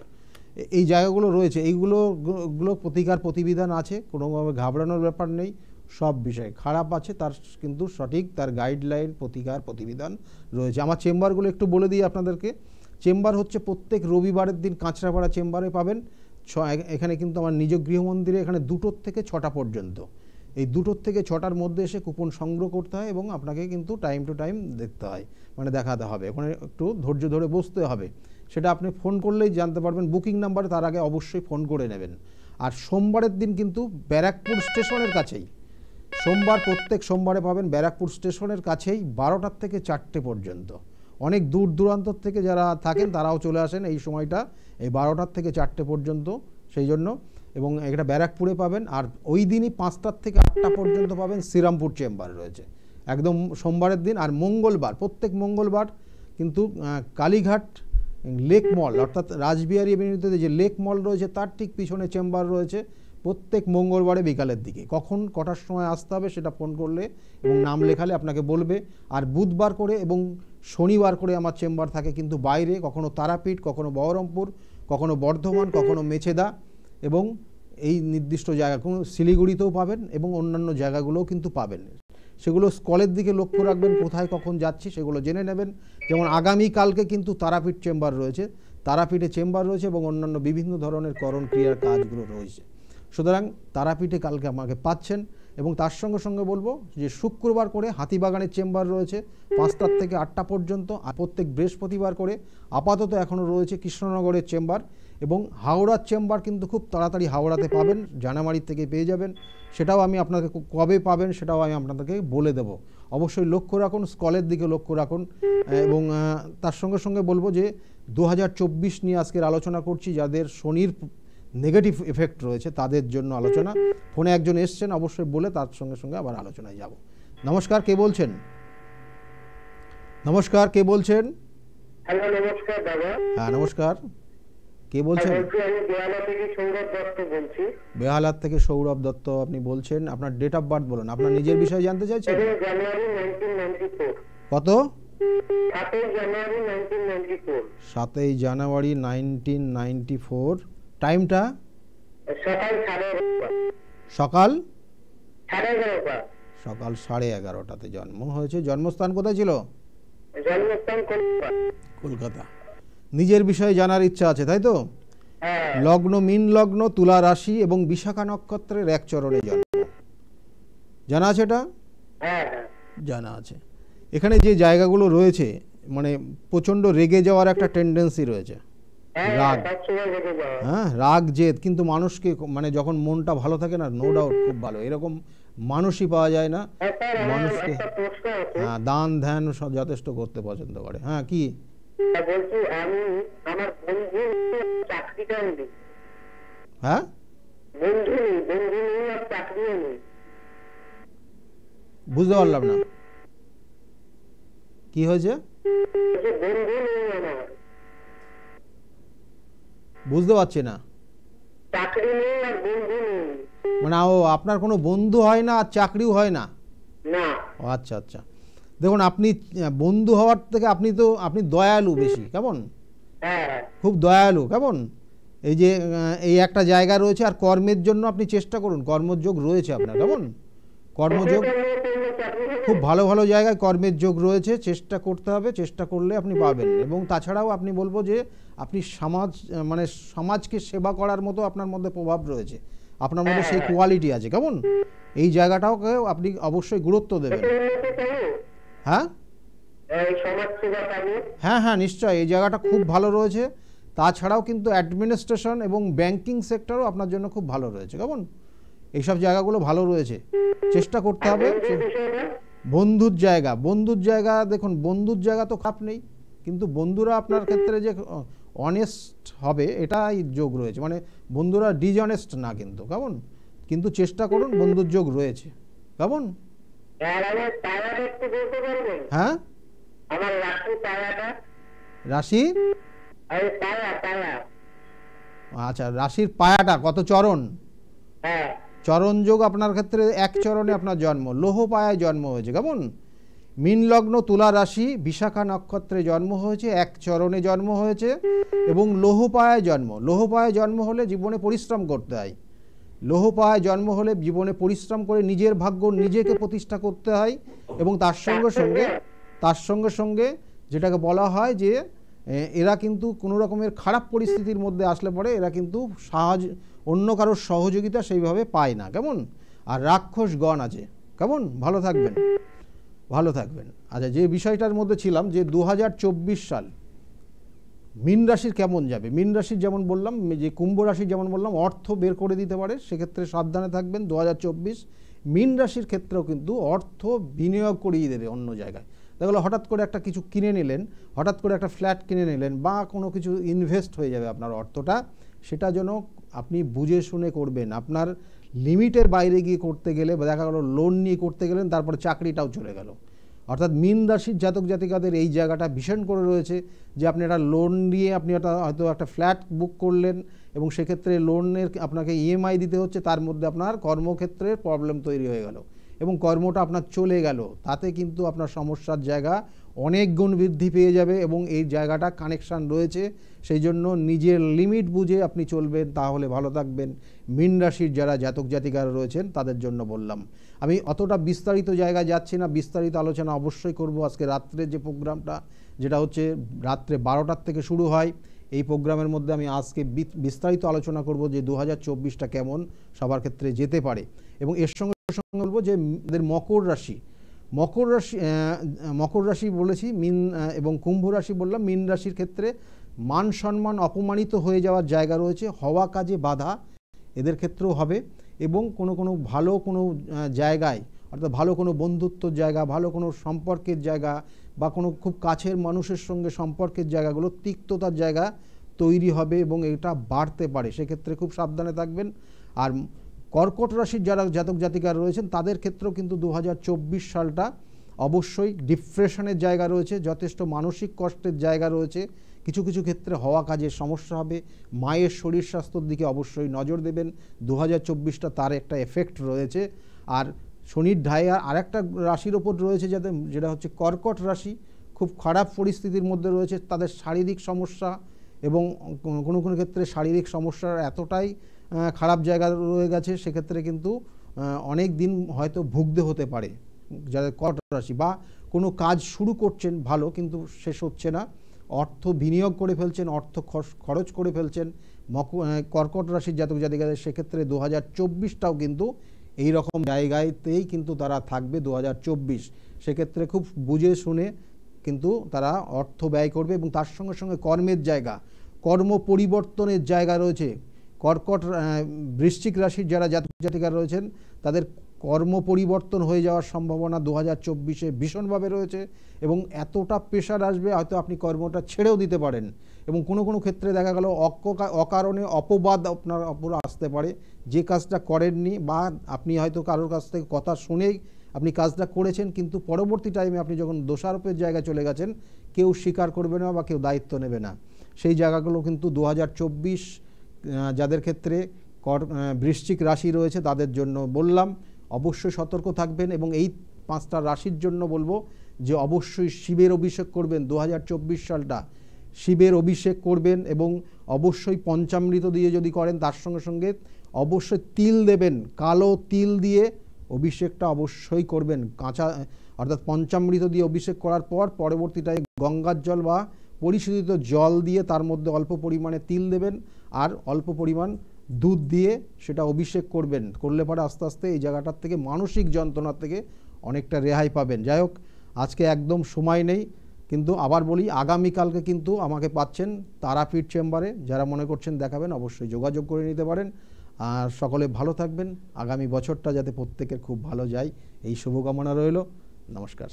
এই জায়গাগুলো রয়েছে, এইগুলো প্রতিকার প্রতিবিধান আছে, কোনোভাবে ঘাবড়ানোর ব্যাপার নেই। সব বিষয় খারাপ আছে, তার কিন্তু সঠিক তার গাইডলাইন প্রতিকার প্রতিবিধান রয়েছে। আমার চেম্বারগুলো একটু বলে দিই আপনাদেরকে। চেম্বার হচ্ছে প্রত্যেক রবিবারের দিন কাঁচরাপাড়া চেম্বারে পাবেন। এখানে কিন্তু আমার নিজ গৃহমন্দিরে এখানে 2টোর থেকে 6টা পর্যন্ত, এই 2টোর থেকে 6টার মধ্যে এসে কুপন সংগ্রহ করতে হয় এবং আপনাকে কিন্তু টাইম টু টাইম দেখতে হয়, মানে দেখাতে হবে, ওখানে একটু ধৈর্য ধরে বসতে হবে। সেটা আপনি ফোন করলেই জানতে পারবেন, বুকিং নাম্বারে তার আগে অবশ্যই ফোন করে নেবেন। আর সোমবারের দিন কিন্তু ব্যারাকপুর স্টেশনের কাছেই, সোমবার প্রত্যেক সোমবারে পাবেন ব্যারাকপুর স্টেশনের কাছেই 12টার থেকে 4টে পর্যন্ত। অনেক দূর দূরান্তর থেকে যারা থাকেন তারাও চলে আসেন এই সময়টা, এই 12টার থেকে 4টে পর্যন্ত, সেই জন্য। এবং এটা ব্যারাকপুরে পাবেন। আর ওই দিনই 5টার থেকে 8টা পর্যন্ত পাবেন শ্রীরামপুর চেম্বার রয়েছে একদম সোমবারের দিন। আর মঙ্গলবার, প্রত্যেক মঙ্গলবার কিন্তু কালীঘাট লেক মল অর্থাৎ রাসবিহারী এভিনিউতে যে লেক মল রয়েছে তার ঠিক পিছনে চেম্বার রয়েছে প্রত্যেক মঙ্গলবারে বিকালের দিকে। কখন কটার সময় আসতে হবে সেটা ফোন করলে এবং নাম লেখালে আপনাকে বলবে। আর বুধবার করে এবং শনিবার করে আমার চেম্বার থাকে কিন্তু বাইরে, কখনো তারাপীঠ, কখনো বহরমপুর, কখনো বর্ধমান, কখনো মেছেদা এবং এই নির্দিষ্ট জায়গা কোনো শিলিগুড়িতেও পাবেন এবং অন্যান্য জায়গাগুলোও কিন্তু পাবেন। সেগুলো স্কলের দিকে লক্ষ্য রাখবেন, কোথায় কখন যাচ্ছি সেগুলো জেনে নেবেন। যেমন আগামীকালকে কিন্তু তারাপীঠ চেম্বার রয়েছে, তারাপীঠে চেম্বার রয়েছে এবং অন্যান্য বিভিন্ন ধরনের করণ ক্রিয়ার কাজগুলো রয়েছে। সুতরাং তারাপীঠে কালকে আমাকে পাচ্ছেন। এবং তার সঙ্গে সঙ্গে বলবো যে শুক্রবার করে হাতিবাগানের চেম্বার রয়েছে 5টার থেকে 8টা পর্যন্ত। আর প্রত্যেক বৃহস্পতিবার করে আপাতত এখনও রয়েছে কৃষ্ণনগরের চেম্বার। এবং হাওড়ার চেম্বার কিন্তু খুব তাড়াতাড়ি হাওড়াতে পাবেন, জানুয়ারি থেকে পেয়ে যাবেন। সেটাও আমি আপনাকে কবে পাবেন সেটাও আমি আপনাদেরকে বলে দেব। অবশ্যই লক্ষ্য রাখুন, স্কলের দিকে লক্ষ্য রাখুন। এবং তার সঙ্গে সঙ্গে বলবো যে 2024 নিয়ে আজকের আলোচনা করছি, যাদের শনির নেগেটিভ এফেক্ট রয়েছে তাদের জন্য আলোচনা। ফোনে একজন এসছেন, অবশ্যই বলে তার সঙ্গে সঙ্গে আবার আলোচনায় যাব। নমস্কার, কে বলছেন? নমস্কার, কে বলছেন? হ্যালো, নমস্কার দাদা। হ্যাঁ নমস্কার, কে বলছেন? আমি বেহালা থেকে সৌরভ দত্ত বলছি। বেহালার থেকে সৌরভ দত্ত আপনি বলছেন। আপনার ডেট অফ বার্থ বলুন, আপনার নিজের বিষয়ে জানতে চাইছেন। জানুয়ারি 1994। কত? 7 জানুয়ারি 1994। 7 জানুয়ারি 1994। টাইমটা? সকাল 11:30। সকাল 11:30। সকাল 11:30টাতে জন্ম হয়েছে। জন্মস্থান কোথায় ছিল? জন্মস্থান কলকাতা। কলকাতা। নিজের বিষয়ে জানার ইচ্ছা আছে তাই তো? হ্যাঁ। লগ্ন মীন লগ্ন, তুলা রাশি এবং বিশাখা নক্ষত্রের এক চরণে জন্ম, জানা আছে এটা? হ্যাঁ জানা আছে। এখানে যে জায়গাগুলো রয়েছে মানে প্রচণ্ড রেগে যাওয়ার একটা টেন্ডেন্সি রয়েছে, রাগ, হ্যাঁ রাগ জেদ, কিন্তু মানুষকে মানে যখন মনটা ভালো থাকে না, নো ডাউট খুব ভালো, এরকম মানুষই পাওয়া যায় না। মানুষকে হ্যাঁ দান ধ্যান যথেষ্ট করতে পছন্দ করে। হ্যাঁ কি বলছি, আমি আমার বন্ধু চাকরিটা নেই। হ্যাঁ বন্ধু নেই আর চাকরিও নেই। বুঝতে পারলাম না কি হয়েছে, বন্ধু নেই আমার, বুঝতে পারছি না। চাকরি নেই আর বন্ধু নেই। মানে ও আপনার কোনো বন্ধু হয় না আর চাকরিও হয় না? না। ও আচ্ছা আচ্ছা। দেখুন আপনি বন্ধু হওয়ার থেকে আপনি দয়ালু বেশি, কেমন? হ্যাঁ খুব দয়ালু, কেমন? এই যে এই একটা জায়গা রয়েছে। আর কর্মের জন্য আপনি চেষ্টা করুন, কর্মযোগ রয়েছে আপনার, কেমন? কর্মযোগ খুব ভালো ভালো জায়গায় কর্মের যোগ রয়েছে, চেষ্টা করতে হবে, চেষ্টা করলে আপনি পাবেন। এবং তাছাড়াও আপনি বলবো যে আপনি মানে সমাজকে সেবা করার মতো আপনার মধ্যে প্রভাব রয়েছে, আপনার মধ্যে সেই কোয়ালিটি আছে, কেমন? এই জায়গাটাকে আপনি অবশ্যই গুরুত্ব দেবেন। হ্যাঁ হ্যাঁ হ্যাঁ নিশ্চয়ই, এই জায়গাটা খুব ভালো রয়েছে। তাছাড়াও কিন্তু অ্যাডমিনিস্ট্রেশন এবং ব্যাংকিং সেক্টরও আপনার জন্য খুব ভালো রয়েছে, কেমন? এইসব জায়গাগুলো ভালো রয়েছে, চেষ্টা করতে হবে। বন্ধুর জায়গা দেখুন, বন্ধুর জায়গা তো খারাপ নেই, কিন্তু বন্ধুরা আপনার ক্ষেত্রে যে অনেস্ট হবে এটাই যোগ রয়েছে, মানে বন্ধুরা ডিসঅনেস্ট না কিন্তু, কেমন? কিন্তু চেষ্টা করুন, বন্ধুর যোগ রয়েছে, কেমন? হ্যাঁ রাশি, আচ্ছা রাশির পায়াটা কত চরণ? চরণ যোগ আপনার ক্ষেত্রে এক চরণে আপনার জন্ম, লৌহ পায়ায় জন্ম হয়েছে, কেমন? মীন লগ্ন, তুলা রাশি, বিশাখা নক্ষত্রে জন্ম হয়েছে, এক চরণে জন্ম হয়েছে এবং লৌহ পায়ায় জন্ম। লৌহ পায়ায় জন্ম হলে জীবনে পরিশ্রম করতে হয়, লৌহপায় জন্ম হলে জীবনে পরিশ্রম করে নিজের ভাগ্য নিজেকে প্রতিষ্ঠা করতে হয়, এবং তার সঙ্গে সঙ্গে যেটাকে বলা হয় যে এরা কিন্তু কোনো রকমের খারাপ পরিস্থিতির মধ্যে আসলে পরে এরা কিন্তু অন্য কারোর সহযোগিতা সেইভাবে পায় না। কেমন? আর রাক্ষস গণ আছে। কেমন? ভালো থাকবেন। আচ্ছা, যে বিষয়টার মধ্যে ছিলাম যে 2024 সাল মীন রাশির কেমন যাবে। মীন রাশির যেমন বললাম, যে কুম্ভ রাশির যেমন বললাম অর্থ বের করে দিতে পারে, সেক্ষেত্রে সাবধানে থাকবেন। 2024 মীন রাশির ক্ষেত্রেও কিন্তু অর্থ বিনিয়োগ করিয়ে দেবে অন্য জায়গায়। দেখলো হঠাৎ করে একটা কিছু কিনে নিলেন, হঠাৎ করে একটা ফ্ল্যাট কিনে নিলেন, বা কোনো কিছু ইনভেস্ট হয়ে যাবে আপনার অর্থটা, সেটা যেন আপনি বুঝে শুনে করবেন। আপনার লিমিটের বাইরে গিয়ে করতে গেলে, দেখা গেলো লোন নিয়ে করতে গেলেন, তারপরে চাকরিটাও চলে গেল। অর্থাৎ মীন রাশির জাতক জাতিকাদের এই জায়গাটা ভীষণ করে রয়েছে যে আপনি একটা লোন নিয়ে আপনি হয়তো একটা ফ্ল্যাট বুক করলেন, এবং সেক্ষেত্রে লোনের আপনাকে ইএমআই দিতে হচ্ছে, তার মধ্যে আপনার কর্মক্ষেত্রে প্রবলেম তৈরি হয়ে গেল এবং কর্মটা আপনার চলে গেল। তাতে কিন্তু আপনার সমস্যার জায়গা অনেক গুণ বৃদ্ধি পেয়ে যাবে, এবং এই জায়গাটা কানেকশান রয়েছে। সেই জন্য নিজের লিমিট বুঝে আপনি চলবেন, তাহলে ভালো থাকবেন। মীন রাশির যারা জাতক জাতিকারা রয়েছেন তাদের জন্য বললাম। আমি অতটা বিস্তারিত জায়গায় যাচ্ছি না, বিস্তারিত আলোচনা অবশ্যই করব আজকে রাত্রে যে প্রোগ্রামটা, যেটা হচ্ছে রাত্রে 12টার থেকে শুরু হয়। এই প্রোগ্রামের মধ্যে আমি আজকে বিস্তারিত আলোচনা করব যে 2024টা কেমন সবার ক্ষেত্রে যেতে পারে। এবং এর সঙ্গে বলবো যে মকর রাশি বলেছি, মীন এবং কুম্ভ রাশি বললাম। মীন রাশির ক্ষেত্রে মান সম্মান অপমানিত হয়ে যাওয়ার জায়গা রয়েছে, হওয়া কাজে বাধা এদের ক্ষেত্রেও হবে, এবং কোনো ভালো কোনো জায়গায়, অর্থাৎ ভালো কোনো বন্ধুত্বর জায়গা, ভালো কোনো সম্পর্কের জায়গা, বা কোনো খুব কাছের মানুষের সঙ্গে সম্পর্কের জায়গাগুলো তিক্ততার জায়গা তৈরি হবে এবং এটা বাড়তে পারে, সেক্ষেত্রে খুব সাবধানে থাকবেন। আর কর্কট রাশির যারা জাতক জাতিকারা রয়েছেন তাদের ক্ষেত্রেও কিন্তু 2024 সালটা অবশ্যই ডিপ্রেশনের জায়গা রয়েছে, যথেষ্ট মানসিক কষ্টের জায়গা রয়েছে। কিছু ক্ষেত্রে হওয়া কাজের সমস্যা হবে। মায়ের শরীর স্বাস্থ্যের দিকে অবশ্যই নজর দেবেন। 2024টা তার একটা এফেক্ট রয়েছে। আর শনির ঢাইয়া আরেকটা রাশির ওপর রয়েছে যেটা হচ্ছে কর্কট রাশি, খুব খারাপ পরিস্থিতির মধ্যে রয়েছে। তাদের শারীরিক সমস্যা, এবং কোনো ক্ষেত্রে শারীরিক সমস্যার এতটাই খারাপ জায়গা রয়ে গেছে, সেক্ষেত্রে কিন্তু অনেক দিন হয়তো ভুগতে হতে পারে যাদের কর্কট রাশি। বা কোনো কাজ শুরু করছেন ভালো, কিন্তু শেষ হচ্ছে না, অর্থ বিনিয়োগ করে ফেলছেন, অর্থ খরচ করে ফেলছেন কর্কট রাশির জাতক জাতিকাদের। সেক্ষেত্রে 2024টাও কিন্তু এই রকম জায়গাতেই কিন্তু তারা থাকবে 2024। সেক্ষেত্রে খুব বুঝে শুনে কিন্তু তারা অর্থ ব্যয় করবে, এবং তার সঙ্গে সঙ্গে কর্মের জায়গা, কর্ম পরিবর্তনের জায়গা রয়েছে। বৃশ্চিক রাশির যারা জাতক জাতিকা রয়েছেন তাদের কর্ম পরিবর্তন হয়ে যাওয়ার সম্ভাবনা 2024-এ ভীষণভাবে রয়েছে, এবং এতটা প্রেশার আসবে হয়তো আপনি কর্মটা ছেড়েও দিতে পারেন। এবং কোনো ক্ষেত্রে দেখা গেল অকারণে অপবাদ আপনার উপর আসতে পারে, যে কাজটা করেননি, বা আপনি হয়তো কারোর কাছ থেকে কথা শুনেই আপনি কাজটা করেছেন, কিন্তু পরবর্তী টাইমে আপনি যখন দোষারোপের জায়গায় চলে গেছেন, কেউ স্বীকার করবে না বা কেউ দায়িত্ব নেবে না। সেই জায়গাগুলো কিন্তু 2024 যাদের ক্ষেত্রে বৃশ্চিক রাশি রয়েছে তাদের জন্য বললাম। অবশ্যই সতর্ক থাকবেন, এবং এই 5টা রাশির জন্য বলবো যে অবশ্যই শিবের অভিষেক করবেন 2024 সালটা। শিবের অভিষেক করবেন, এবং অবশ্যই পঞ্চামৃত দিয়ে যদি করেন, তার সঙ্গে সঙ্গে অবশ্যই তিল দেবেন, কালো তিল দিয়ে অভিষেকটা অবশ্যই করবেন। অর্থাৎ পঞ্চামৃত দিয়ে অভিষেক করার পর পরবর্তীটায় গঙ্গার জল বা পরিশোধিত জল দিয়ে তার মধ্যে অল্প পরিমাণে তিল দেবেন, আর অল্প পরিমাণ দুধ দিয়ে সেটা অভিষেক করবেন। করলে পরে আস্তে আস্তে এই জায়গাটার থেকে মানসিক যন্ত্রণার থেকে অনেকটা রেহাই পাবেন। যাই হোক, আজকে একদম সময় নেই, কিন্তু আবার বলি আগামীকালকে কিন্তু আমাকে পাচ্ছেন তারাপীঠ চেম্বারে। যারা মনে করছেন দেখাবেন অবশ্যই যোগাযোগ করে নিতে পারেন। আর সকলে ভালো থাকবেন, আগামী বছরটা যাতে প্রত্যেকের খুব ভালো যায় এই শুভকামনা রইল। নমস্কার।